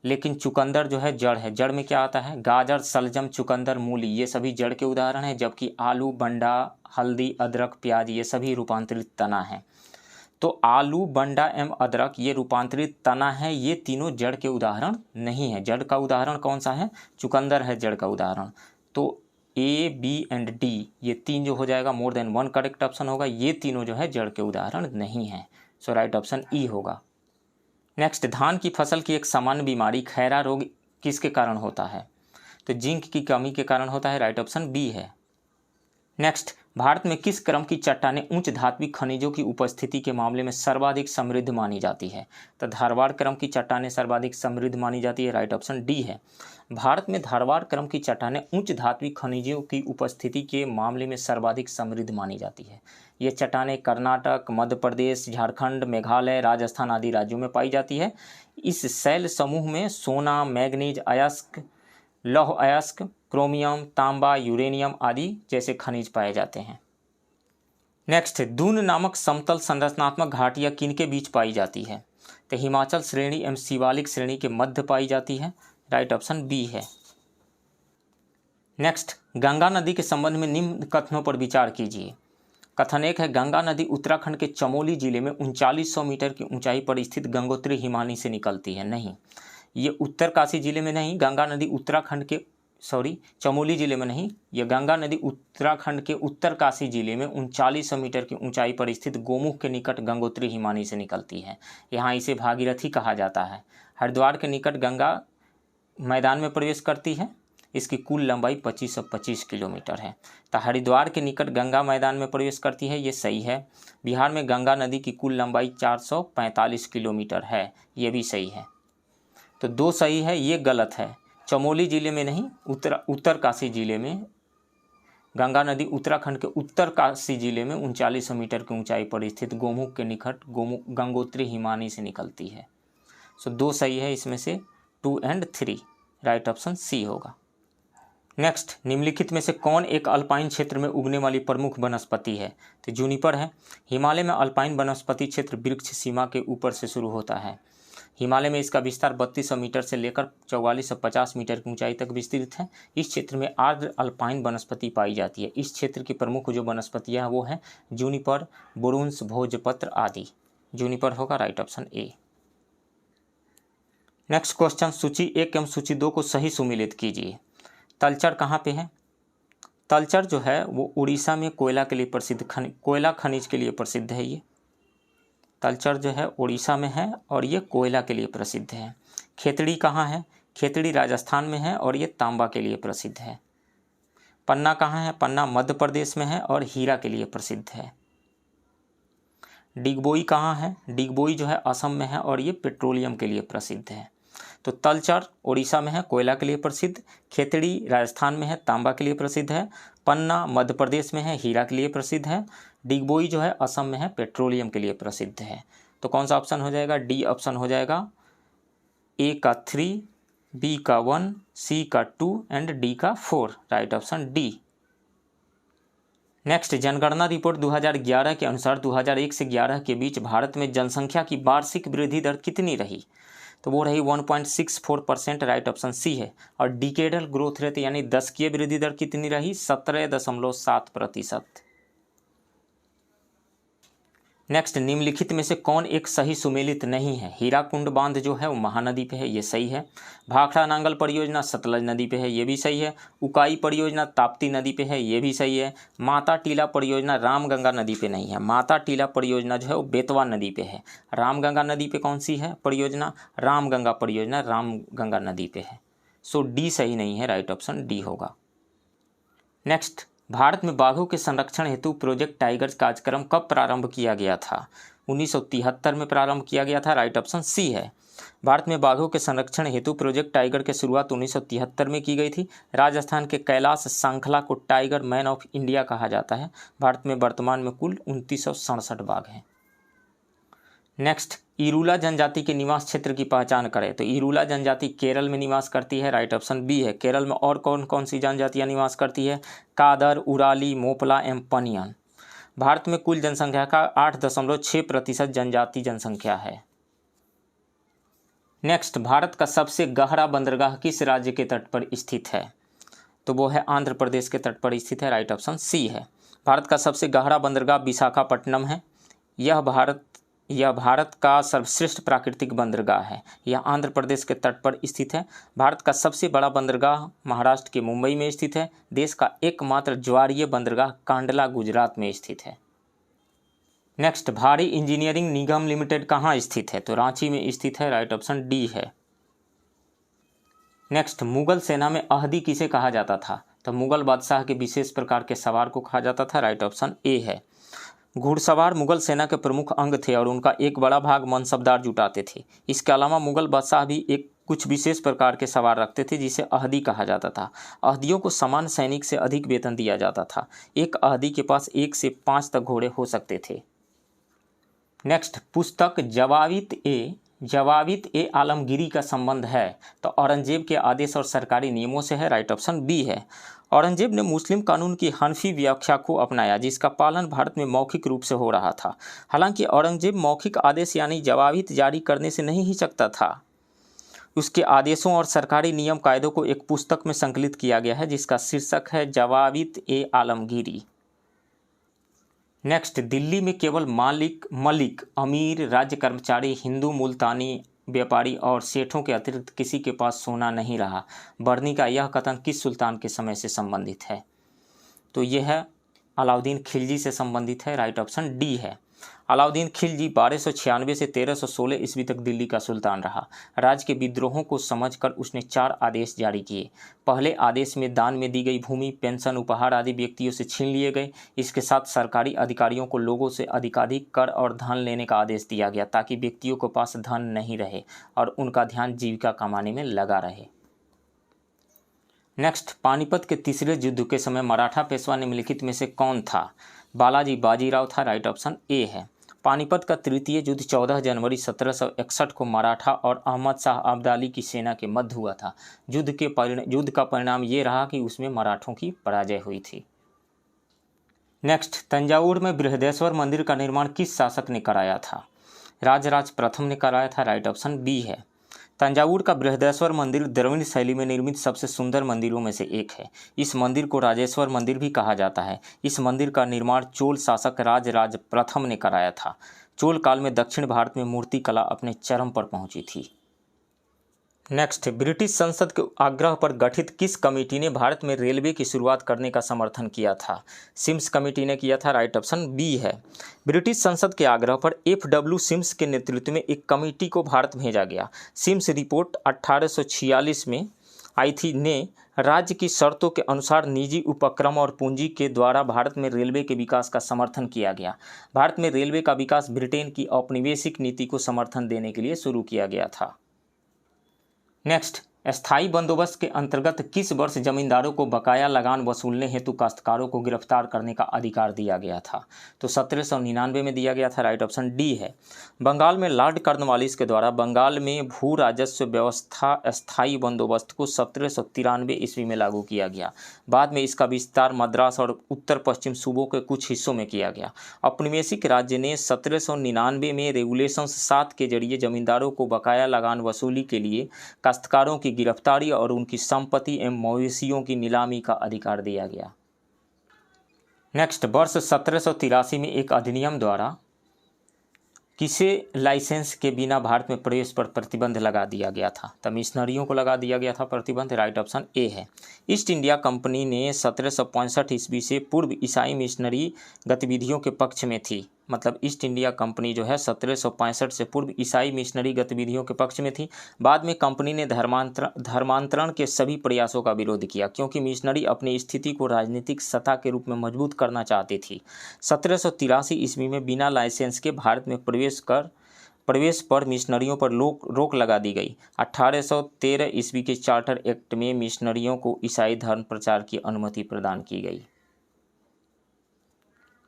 लेकिन चुकंदर जो है जड़ है। जड़ में क्या आता है, गाजर, सलजम, चुकंदर, मूली, ये सभी जड़ के उदाहरण हैं, जबकि आलू, बंडा, हल्दी, अदरक, प्याज ये सभी रूपांतरित तना है। तो आलू, बंडा एवं अदरक ये रूपांतरित तना है, ये तीनों जड़ के उदाहरण नहीं है। जड़ का उदाहरण कौन सा है, चुकंदर है जड़ का उदाहरण। तो A, B एंड D ये 3 जो हो जाएगा, मोर देन 1 करेक्ट ऑप्शन होगा। ये तीनों जो है जड़ के उदाहरण नहीं है, सो राइट ऑप्शन E होगा। नेक्स्ट, धान की फसल की एक सामान्य बीमारी खैरा रोग किसके कारण होता है? तो जिंक की कमी के कारण होता है, राइट ऑप्शन बी है। नेक्स्ट, भारत में किस क्रम की चट्टानें उच्च धात्विक खनिजों की उपस्थिति के मामले में सर्वाधिक समृद्ध मानी जाती है? तो धारवाड़ क्रम की चट्टानें सर्वाधिक समृद्ध मानी जाती है, राइट ऑप्शन डी है। भारत में धारवाड़ क्रम की चट्टानें उच्च धात्विक खनिजों की उपस्थिति के मामले में सर्वाधिक समृद्ध मानी जाती है। ये चट्टानें कर्नाटक, मध्य प्रदेश, झारखंड, मेघालय, राजस्थान आदि राज्यों में पाई जाती है। इस शैल समूह में सोना, मैग्नीज, अयस्क, लौह अयस्क, क्रोमियम, तांबा, यूरेनियम आदि जैसे खनिज पाए जाते हैं। नेक्स्ट, दून नामक समतल संरचनात्मक घाटियाँ किनके बीच पाई जाती है? तो हिमाचल श्रेणी एवं शिवालिक श्रेणी के मध्य पाई जाती है, राइट ऑप्शन बी है। नेक्स्ट, गंगा नदी के संबंध में निम्न कथनों पर विचार कीजिए। कथन 1 है, गंगा नदी उत्तराखंड के चमोली जिले में 3900 मीटर की ऊंचाई पर स्थित गंगोत्री हिमानी से निकलती है। नहीं, ये उत्तरकाशी जिले में नहीं, गंगा नदी उत्तराखंड के चमोली जिले में नहीं, यह गंगा नदी उत्तराखंड के उत्तरकाशी जिले में 3900 मीटर की ऊंचाई पर स्थित गोमुख के निकट गंगोत्री हिमानी से निकलती है। यहाँ इसे भागीरथी कहा जाता है। हरिद्वार के निकट गंगा मैदान में प्रवेश करती है। इसकी कुल लंबाई 2525 किलोमीटर है। तो हरिद्वार के निकट गंगा मैदान में प्रवेश करती है, ये सही है। बिहार में गंगा नदी की कुल लंबाई 445 किलोमीटर है, ये भी सही है। तो 2 सही है, ये गलत है। चमोली जिले में नहीं, उत्तरकाशी जिले में गंगा नदी उत्तराखंड के उत्तरकाशी जिले में 3900 मीटर की ऊंचाई पर स्थित गोमुख के निकट गंगोत्री हिमानी से निकलती है। सो 2 सही है, इसमें से 2 एंड 3, राइट ऑप्शन सी होगा। नेक्स्ट, निम्नलिखित में से कौन एक अल्पाइन क्षेत्र में उगने वाली प्रमुख वनस्पति है? तो जूनिपर है। हिमालय में अल्पाइन वनस्पति क्षेत्र वृक्ष सीमा के ऊपर से शुरू होता है। हिमालय में इसका विस्तार 3200 मीटर से लेकर 4450 मीटर की ऊंचाई तक विस्तृत है। इस क्षेत्र में आर्द्र अल्पाइन वनस्पति पाई जाती है। इस क्षेत्र की प्रमुख जो वनस्पतियाँ वो हैं जूनिपर, बुरुंस, भोजपत्र आदि। जूनिपर होगा, राइट ऑप्शन ए। नेक्स्ट क्वेश्चन, सूची 1 एवं सूची 2 को सही सुमेलित कीजिए। तलचर कहाँ पे है? तलचर जो है वो उड़ीसा में कोयला के लिए प्रसिद्ध कोयला खनिज के लिए प्रसिद्ध है। ये तलचर जो है उड़ीसा में है और ये कोयला के लिए प्रसिद्ध है। खेतड़ी कहाँ है? खेतड़ी राजस्थान में है और ये तांबा के लिए प्रसिद्ध है। पन्ना कहाँ है? पन्ना मध्य प्रदेश में है और हीरा के लिए प्रसिद्ध है। डिगबोई कहाँ है? डिगबोई जो है असम में है और ये पेट्रोलियम के लिए प्रसिद्ध है। तो तलचर उड़ीसा में है, कोयला के लिए प्रसिद्ध। खेतड़ी राजस्थान में है, तांबा के लिए प्रसिद्ध है। पन्ना मध्य प्रदेश में है, हीरा के लिए प्रसिद्ध है। डिगबोई जो है असम में है, पेट्रोलियम के लिए प्रसिद्ध है। तो कौन सा ऑप्शन हो जाएगा? डी ऑप्शन हो जाएगा। ए का 3, बी का 1, सी का 2 एंड डी का 4। Right option D. नेक्स्ट, जनगणना रिपोर्ट 2011 के अनुसार 2001 से 11 के बीच भारत में जनसंख्या की वार्षिक वृद्धि दर कितनी रही? तो वो रही 1.64%। राइट ऑप्शन सी है। और डिकेडल ग्रोथ रेट यानी दशकीय वृद्धि दर कितनी रही? 17.7%। नेक्स्ट, निम्नलिखित में से कौन एक सही सुमेलित नहीं है? हीराकुंड बांध जो है वो महानदी पे है, ये सही है। भाखड़ा नांगल परियोजना सतलज नदी पे है, ये भी सही है। उकाई परियोजना ताप्ती नदी पे है, ये भी सही है। माता टीला परियोजना रामगंगा नदी पे नहीं है। माता टीला परियोजना जो है वो बेतवा नदी पे है। रामगंगा नदी पे कौन सी है परियोजना? रामगंगा परियोजना रामगंगा नदी पे है। सो डी सही नहीं है, राइट ऑप्शन डी होगा। नेक्स्ट, भारत में बाघों के संरक्षण हेतु प्रोजेक्ट टाइगर्स कार्यक्रम कब प्रारंभ किया गया था? 1973 में प्रारंभ किया गया था। राइट ऑप्शन सी है। भारत में बाघों के संरक्षण हेतु प्रोजेक्ट टाइगर की शुरुआत 1973 में की गई थी। राजस्थान के कैलाश श्रृंखला को टाइगर मैन ऑफ इंडिया कहा जाता है। भारत में वर्तमान में कुल 2967 बाघ हैं। नेक्स्ट, इरूला जनजाति के निवास क्षेत्र की पहचान करें। तो इरूला जनजाति केरल में निवास करती है। राइट ऑप्शन बी है। केरल में और कौन कौन सी जनजातियां निवास करती है? कादर, उराली, मोपला एवं पनियन। भारत में कुल जनसंख्या का 8.6% जनजाति जनसंख्या है। नेक्स्ट, भारत का सबसे गहरा बंदरगाह किस राज्य के तट पर स्थित है? तो वो है आंध्र प्रदेश के तट पर स्थित है। राइट ऑप्शन सी है। भारत का सबसे गहरा बंदरगाह विशाखापट्टनम है। यह भारत का सर्वश्रेष्ठ प्राकृतिक बंदरगाह है। यह आंध्र प्रदेश के तट पर स्थित है। भारत का सबसे बड़ा बंदरगाह महाराष्ट्र के मुंबई में स्थित है। देश का एकमात्र ज्वारीय बंदरगाह कांडला गुजरात में स्थित है। नेक्स्ट, भारी इंजीनियरिंग निगम लिमिटेड कहाँ स्थित है? तो रांची में स्थित है। राइट ऑप्शन डी है। नेक्स्ट, मुगल सेना में अहदी किसे कहा जाता था? तो मुगल बादशाह के विशेष प्रकार के सवार को कहा जाता था। राइट ऑप्शन ए है। घुड़सवार मुगल सेना के प्रमुख अंग थे और उनका एक बड़ा भाग मनसबदार जुटाते थे। इसके अलावा मुगल बादशाह भी कुछ विशेष प्रकार के सवार रखते थे जिसे अहदी कहा जाता था। अहदियों को सामान्य सैनिक से अधिक वेतन दिया जाता था। एक अहदी के पास 1 से 5 तक घोड़े हो सकते थे। नेक्स्ट, पुस्तक जवाबित ए आलमगीरी का संबंध है? तो औरंगजेब के आदेश और सरकारी नियमों से है। राइट ऑप्शन बी है। औरंगजेब ने मुस्लिम कानून की हनफी व्याख्या को अपनाया जिसका पालन भारत में मौखिक रूप से हो रहा था। हालांकि औरंगजेब मौखिक आदेश यानी जवाबित जारी करने से नहीं हिचकता था। उसके आदेशों और सरकारी नियम कायदों को एक पुस्तक में संकलित किया गया है जिसका शीर्षक है जवाबित ए आलमगीरी। नेक्स्ट, दिल्ली में केवल मलिक, अमीर, राज्य कर्मचारी, हिंदू, मुल्तानी व्यापारी और सेठों के अतिरिक्त किसी के पास सोना नहीं रहा। बर्नी का यह कथन किस सुल्तान के समय से संबंधित है? तो यह अलाउद्दीन खिलजी से संबंधित है। राइट ऑप्शन डी है। अलाउद्दीन खिलजी 1296 से 1316 ईस्वी तक दिल्ली का सुल्तान रहा। राज्य के विद्रोहों को समझकर उसने 4 आदेश जारी किए। पहले आदेश में दान में दी गई भूमि, पेंशन, उपहार आदि व्यक्तियों से छीन लिए गए। इसके साथ सरकारी अधिकारियों को लोगों से अधिकाधिक कर और धन लेने का आदेश दिया गया ताकि व्यक्तियों के पास धन नहीं रहे और उनका ध्यान जीविका कमाने में लगा रहे। नेक्स्ट, पानीपत के तीसरे युद्ध के समय मराठा पेशवा निम्नलिखित में से कौन था? बालाजी बाजीराव था। राइट ऑप्शन ए है। पानीपत का तृतीय युद्ध 14 जनवरी 1761 को मराठा और अहमद शाह अब्दाली की सेना के मध्य हुआ था। युद्ध का परिणाम ये रहा कि उसमें मराठों की पराजय हुई थी। नेक्स्ट, तंजावुर में बृहदेश्वर मंदिर का निर्माण किस शासक ने कराया था? राजराज प्रथम ने कराया था। राइट ऑप्शन बी है। तंजावुर का बृहदेश्वर मंदिर द्रविड़ शैली में निर्मित सबसे सुंदर मंदिरों में से एक है। इस मंदिर को राजेश्वर मंदिर भी कहा जाता है। इस मंदिर का निर्माण चोल शासक राजराज प्रथम ने कराया था। चोल काल में दक्षिण भारत में मूर्ति कला अपने चरम पर पहुंची थी। नेक्स्ट, ब्रिटिश संसद के आग्रह पर गठित किस कमेटी ने भारत में रेलवे की शुरुआत करने का समर्थन किया था? सिम्स कमेटी ने किया था। राइट ऑप्शन बी है। ब्रिटिश संसद के आग्रह पर FW सिम्स के नेतृत्व में एक कमेटी को भारत भेजा गया। सिम्स रिपोर्ट 1846 में आई थी ने राज्य की शर्तों के अनुसार निजी उपक्रम और पूंजी के द्वारा भारत में रेलवे के विकास का समर्थन किया गया। भारत में रेलवे का विकास ब्रिटेन की औपनिवेशिक नीति को समर्थन देने के लिए शुरू किया गया था। नेक्स्ट, स्थायी बंदोबस्त के अंतर्गत किस वर्ष जमींदारों को बकाया लगान वसूलने हेतु काश्तकारों को गिरफ्तार करने का अधिकार दिया गया था? तो 1799 में दिया गया था। राइट ऑप्शन डी है। बंगाल में लॉर्ड कॉर्नवालिस के द्वारा बंगाल में भू राजस्व व्यवस्था स्थायी बंदोबस्त को 1793 ईस्वी में लागू किया गया। बाद में इसका विस्तार मद्रास और उत्तर पश्चिम सूबों के कुछ हिस्सों में किया गया। औपनिवेशिक राज्य ने 1799 में रेगुलेशंस 7 के जरिए जमींदारों को बकाया लगान वसूली के लिए काश्तकारों की गिरफ्तारी और उनकी संपत्ति एवं मवेशियों की नीलामी का अधिकार दिया गया। नेक्स्ट, वर्ष 1783 में एक अधिनियम द्वारा किसे लाइसेंस के बिना भारत में प्रवेश पर प्रतिबंध लगा दिया गया था? तब मिशनरियों को लगा दिया गया था प्रतिबंध। राइट ऑप्शन ए है। ईस्ट इंडिया कंपनी ने 1765 ईस्वी से पूर्व ईसाई मिशनरी गतिविधियों के पक्ष में थी। मतलब ईस्ट इंडिया कंपनी जो है 1765 से पूर्व ईसाई मिशनरी गतिविधियों के पक्ष में थी। बाद में कंपनी ने धर्मांतरण के सभी प्रयासों का विरोध किया, क्योंकि मिशनरी अपनी स्थिति को राजनीतिक सत्ता के रूप में मजबूत करना चाहती थी। 1783 ईस्वी में बिना लाइसेंस के भारत में प्रवेश पर मिशनरियों पर रोक लगा दी गई। 1813 ईस्वी के चार्टर एक्ट में मिशनरियों को ईसाई धर्म प्रचार की अनुमति प्रदान की गई।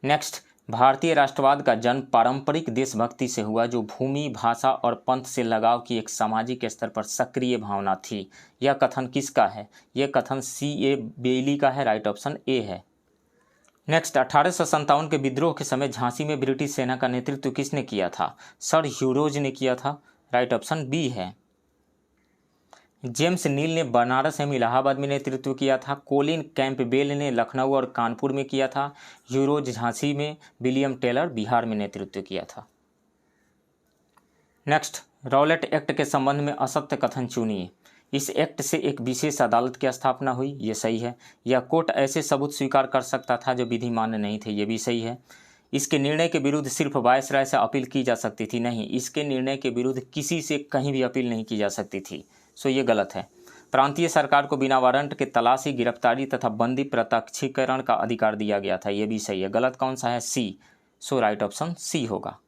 नेक्स्ट, भारतीय राष्ट्रवाद का जन्म पारंपरिक देशभक्ति से हुआ, जो भूमि, भाषा और पंथ से लगाव की एक सामाजिक स्तर पर सक्रिय भावना थी। यह कथन किसका है? यह कथन C.A. बेयली का है। राइट ऑप्शन ए है। नेक्स्ट, 1857 के विद्रोह के समय झांसी में ब्रिटिश सेना का नेतृत्व किसने किया था? सर ह्यूरोज ने किया था। राइट ऑप्शन बी है। जेम्स नील ने बनारस एवं इलाहाबाद में नेतृत्व किया था। कोलिन कैंपबेल ने लखनऊ और कानपुर में किया था। ह्यूरोज झांसी में, विलियम टेलर बिहार में नेतृत्व किया था। नेक्स्ट, रॉलेट एक्ट के संबंध में असत्य कथन चुनिए। इस एक्ट से एक विशेष अदालत की स्थापना हुई, ये सही है। यह कोर्ट ऐसे सबूत स्वीकार कर सकता था जो विधि मान्य नहीं थे, ये भी सही है। इसके निर्णय के विरुद्ध सिर्फ वायसराय से अपील की जा सकती थी, नहीं, इसके निर्णय के विरुद्ध किसी से कहीं भी अपील नहीं की जा सकती थी, सो ये गलत है। प्रांतीय सरकार को बिना वारंट के तलाशी, गिरफ्तारी तथा बंदी प्रत्यक्षीकरण का अधिकार दिया गया था, ये भी सही है। गलत कौन सा है? सी, सो राइट ऑप्शन सी होगा।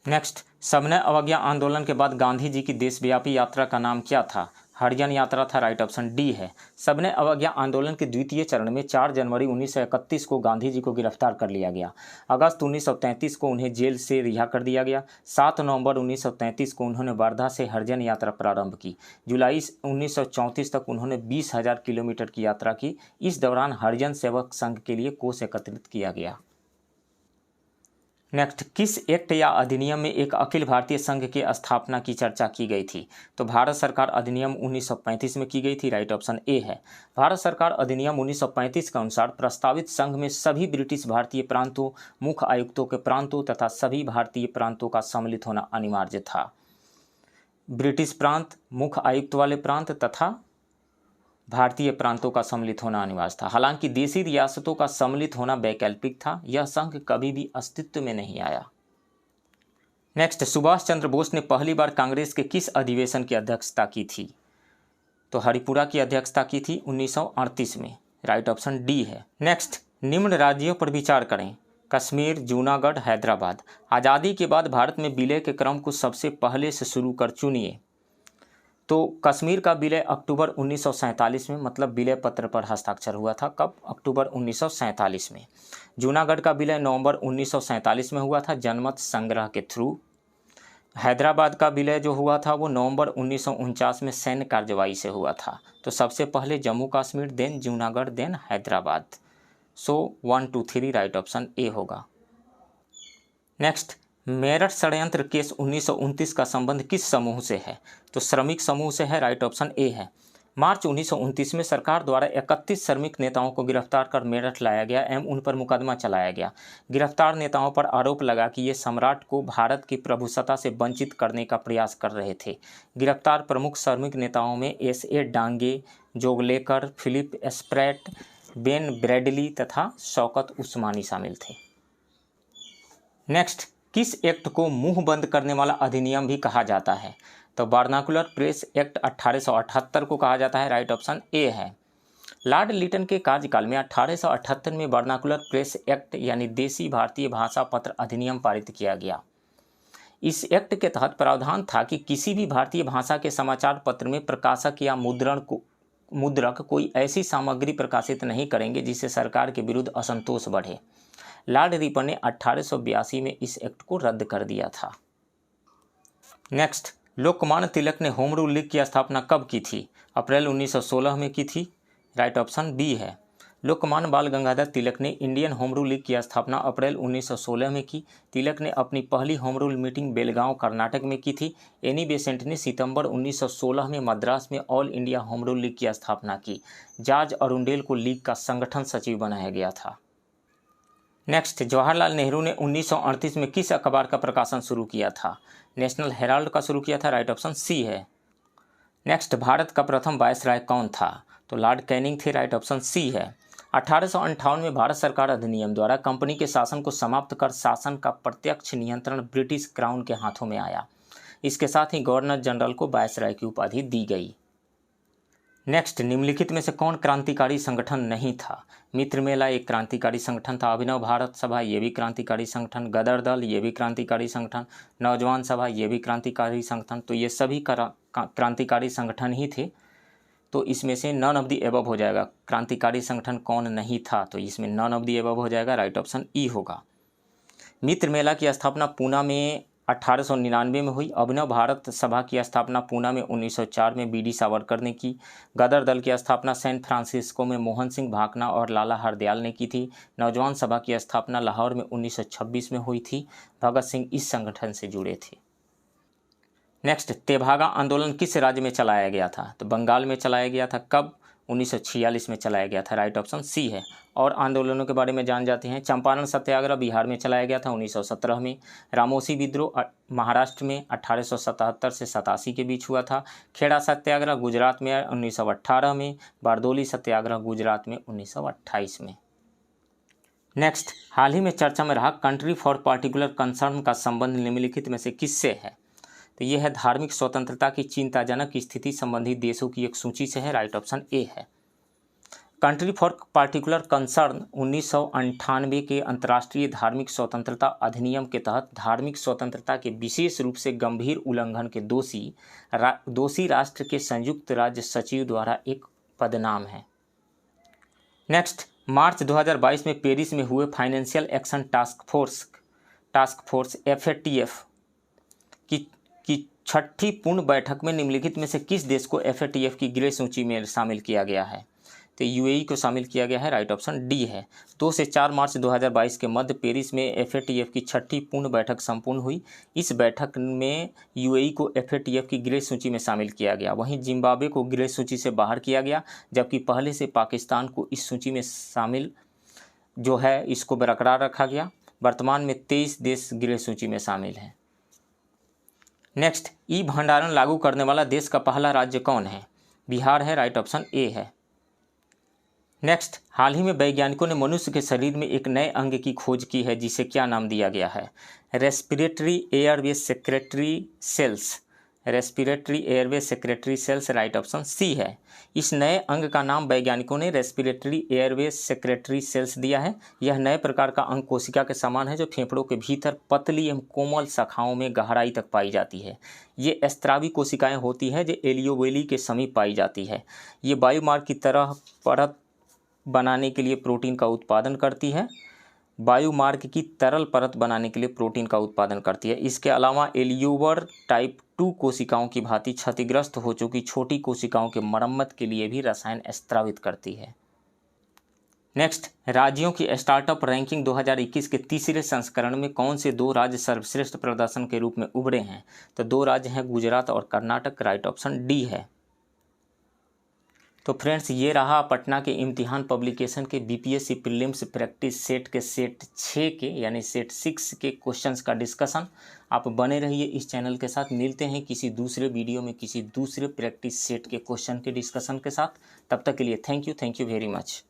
नेक्स्ट, सविनय अवज्ञा आंदोलन के बाद गांधी जी की देशव्यापी यात्रा का नाम क्या था? हरिजन यात्रा था। राइट ऑप्शन डी है। सविनय अवज्ञा आंदोलन के द्वितीय चरण में 4 जनवरी 1931 को गांधी जी को गिरफ्तार कर लिया गया। अगस्त 1933 को उन्हें जेल से रिहा कर दिया गया। 7 नवंबर 1933 को उन्होंने वर्धा से हरिजन यात्रा प्रारंभ की। जुलाई 1934 तक उन्होंने 20,000 किलोमीटर की यात्रा की। इस दौरान हरिजन सेवक संघ के लिए कोष एकत्रित किया गया। नेक्स्ट, किस एक्ट या अधिनियम में एक अखिल भारतीय संघ की स्थापना की चर्चा की गई थी? तो भारत सरकार अधिनियम 1935 में की गई थी। राइट ऑप्शन ए है। भारत सरकार अधिनियम 1935 के अनुसार प्रस्तावित संघ में सभी ब्रिटिश भारतीय प्रांतों, मुख्य आयुक्तों के प्रांतों तथा सभी भारतीय प्रांतों का सम्मिलित होना अनिवार्य था। ब्रिटिश प्रांत, मुख्य आयुक्त वाले प्रांत तथा भारतीय प्रांतों का सम्मिलित होना अनिवार्य था। हालांकि देशी रियासतों का सम्मिलित होना वैकल्पिक था। यह संघ कभी भी अस्तित्व में नहीं आया। नेक्स्ट, सुभाष चंद्र बोस ने पहली बार कांग्रेस के किस अधिवेशन की अध्यक्षता की थी? तो हरिपुरा की अध्यक्षता की थी 1938 में। राइट ऑप्शन डी है। नेक्स्ट, निम्न राज्यों पर विचार करें: कश्मीर, जूनागढ़, हैदराबाद। आज़ादी के बाद भारत में विलय के क्रम को सबसे पहले से शुरू कर चुनिए। तो कश्मीर का विलय अक्टूबर 1947 में, मतलब विलय पत्र पर हस्ताक्षर हुआ था। कब? अक्टूबर 1947 में। जूनागढ़ का विलय नवंबर 1947 में हुआ था, जनमत संग्रह के थ्रू। हैदराबाद का विलय जो हुआ था वो नवंबर 1949 में सैन्य कार्रवाई से हुआ था। तो सबसे पहले Jammu Kashmir, then Junagadh, then Hyderabad. So 1, 2, 3 right option A होगा। नेक्स्ट, मेरठ षड्यंत्र केस 1929 का संबंध किस समूह से है? तो श्रमिक समूह से है। राइट ऑप्शन ए है। मार्च 1929 में सरकार द्वारा 31 श्रमिक नेताओं को गिरफ्तार कर मेरठ लाया गया एवं उन पर मुकदमा चलाया गया। गिरफ्तार नेताओं पर आरोप लगा कि ये सम्राट को भारत की प्रभुसत्ता से वंचित करने का प्रयास कर रहे थे। गिरफ्तार प्रमुख श्रमिक नेताओं में S.A. Dange, Joglekar, Philip Spratt, Ben Bradley तथा शौकत उस्मानी शामिल थे। नेक्स्ट, किस एक्ट को मुंह बंद करने वाला अधिनियम भी कहा जाता है? तो वर्नाकुलर प्रेस एक्ट 1878 को कहा जाता है। राइट ऑप्शन ए है। लॉर्ड लिटन के कार्यकाल में 1878 में वर्नाकुलर प्रेस एक्ट यानी देसी भारतीय भाषा पत्र अधिनियम पारित किया गया। इस एक्ट के तहत प्रावधान था कि किसी भी भारतीय भाषा के समाचार पत्र में प्रकाशक या मुद्रक कोई ऐसी सामग्री प्रकाशित नहीं करेंगे जिससे सरकार के विरुद्ध असंतोष बढ़े। लॉर्ड रिपर ने 1882 में इस एक्ट को रद्द कर दिया था। नेक्स्ट, लोकमान्य तिलक ने होम रूल लीग की स्थापना कब की थी? अप्रैल 1916 में की थी। राइट ऑप्शन बी है। लोकमान्य बाल गंगाधर तिलक ने इंडियन होम रूल लीग की स्थापना अप्रैल 1916 में की। तिलक ने अपनी पहली home rule meeting Belgaum Karnataka में की थी। एनी बेसेंट ने सितंबर 1916 में मद्रास में all India home rule league की स्थापना की। जॉर्ज अरुंडेल को लीग का संगठन सचिव बनाया गया था। नेक्स्ट, जवाहरलाल नेहरू ने 1938 में किस अखबार का प्रकाशन शुरू किया था? नेशनल हेराल्ड का शुरू किया था। राइट ऑप्शन सी है। नेक्स्ट, भारत का प्रथम वायसराय कौन था? तो लॉर्ड कैनिंग थे। राइट ऑप्शन सी है। 1858 में भारत सरकार अधिनियम द्वारा कंपनी के शासन को समाप्त कर शासन का प्रत्यक्ष नियंत्रण ब्रिटिश क्राउन के हाथों में आया। इसके साथ ही गवर्नर जनरल को वायसराय की उपाधि दी गई। नेक्स्ट, निम्नलिखित में से कौन क्रांतिकारी संगठन नहीं था? मित्र मेला एक क्रांतिकारी संगठन था। अभिनव भारत सभा ये भी क्रांतिकारी संगठन। गदर दल ये भी क्रांतिकारी संगठन। नौजवान सभा ये भी क्रांतिकारी संगठन। तो ये सभी क्रांतिकारी संगठन ही थे। तो इसमें से नन ऑफ द एबव हो जाएगा। क्रांतिकारी संगठन कौन नहीं था? तो इसमें नन ऑफ द एबव हो जाएगा। राइट ऑप्शन ई होगा। मित्र मेला की स्थापना पूना में 1899 में हुई। अभिनव भारत सभा की स्थापना पूना में 1904 में बी डी सावरकर ने की। गदर दल की स्थापना सैन फ्रांसिस्को में मोहन सिंह भाकना और लाला हरदयाल ने की थी। नौजवान सभा की स्थापना लाहौर में 1926 में हुई थी। भगत सिंह इस संगठन से जुड़े थे। नेक्स्ट, तेभागा आंदोलन किस राज्य में चलाया गया था? तो बंगाल में चलाया गया था। कब? 1946 में चलाया गया था। राइट ऑप्शन सी है। और आंदोलनों के बारे में जान जाते हैं। चंपारण सत्याग्रह बिहार में चलाया गया था 1917 में। रामोसी विद्रोह महाराष्ट्र में 1877 से 87 के बीच हुआ था। खेड़ा सत्याग्रह गुजरात में 1918 में। बारदोली सत्याग्रह गुजरात में 1928 में। नेक्स्ट, हाल ही में चर्चा में रहा कंट्री फॉर पार्टिकुलर कंसर्न का संबंध निम्नलिखित में से किससे है? तो यह है धार्मिक स्वतंत्रता की चिंताजनक स्थिति संबंधी देशों की एक सूची से है। राइट ऑप्शन ए है। कंट्री फॉर पार्टिकुलर कंसर्न 1998 के अंतर्राष्ट्रीय धार्मिक स्वतंत्रता अधिनियम के तहत धार्मिक स्वतंत्रता के विशेष रूप से गंभीर उल्लंघन के दोषी राष्ट्र के संयुक्त राज्य सचिव द्वारा एक पदनाम है। नेक्स्ट, मार्च 2022 में पेरिस में हुए financial action task force FATF की छठी पूर्ण बैठक में निम्नलिखित में से किस देश को FATF की ग्रे सूची में शामिल किया गया है? तो UAE को शामिल किया गया है। राइट ऑप्शन डी है। 2 से 4 मार्च 2022 के मध्य पेरिस में FATF की छठी पूर्ण बैठक संपन्न हुई। इस बैठक में UAE को FATF की ग्रे सूची में शामिल किया गया। वहीं जिम्बाब्वे को ग्रे सूची से बाहर किया गया, जबकि पहले से पाकिस्तान को इस सूची में शामिल जो है इसको बरकरार रखा गया। वर्तमान में 23 देश ग्रे सूची में शामिल हैं। नेक्स्ट, ई भंडारण लागू करने वाला देश का पहला राज्य कौन है? बिहार है। राइट ऑप्शन ए है। नेक्स्ट, हाल ही में वैज्ञानिकों ने मनुष्य के शरीर में एक नए अंग की खोज की है जिसे क्या नाम दिया गया है? Respiratory airway secretory cells. Respiratory airway secretory cells. Right option C है। इस नए अंग का नाम वैज्ञानिकों ने रेस्पिरेटरी एयरवे सेक्रेटरी सेल्स दिया है। यह नए प्रकार का अंग कोशिका के समान है जो फेफड़ों के भीतर पतली एवं कोमल शाखाओं में गहराई तक पाई जाती है। ये स्त्रावी कोशिकाएं होती हैं जो एलियोवेली के समीप पाई जाती है। ये बायोमार्ग की तरह परत बनाने के लिए प्रोटीन का उत्पादन करती है। बायोमार्ग की तरल परत बनाने के लिए प्रोटीन का उत्पादन करती है। इसके अलावा एलियोवर टाइप 2 कोशिकाओं की भांति क्षतिग्रस्त हो चुकी छोटी कोशिकाओं के मरम्मत के लिए भी रसायन स्त्रावित करती है। नेक्स्ट, राज्यों की स्टार्टअप रैंकिंग 2021 के तीसरे संस्करण में कौन से 2 राज्य सर्वश्रेष्ठ प्रदर्शन के रूप में उभरे हैं? तो 2 राज्य हैं गुजरात और कर्नाटक। राइट ऑप्शन डी है। तो फ्रेंड्स, ये रहा पटना के इम्तिहान पब्लिकेशन के BPSC प्रीलिम्स प्रैक्टिस सेट के सेट 6 के यानी सेट 6 के क्वेश्चंस का डिस्कशन। आप बने रहिए इस चैनल के साथ। मिलते हैं किसी दूसरे वीडियो में किसी दूसरे प्रैक्टिस सेट के क्वेश्चन के डिस्कशन के साथ। तब तक के लिए थैंक यू वेरी मच।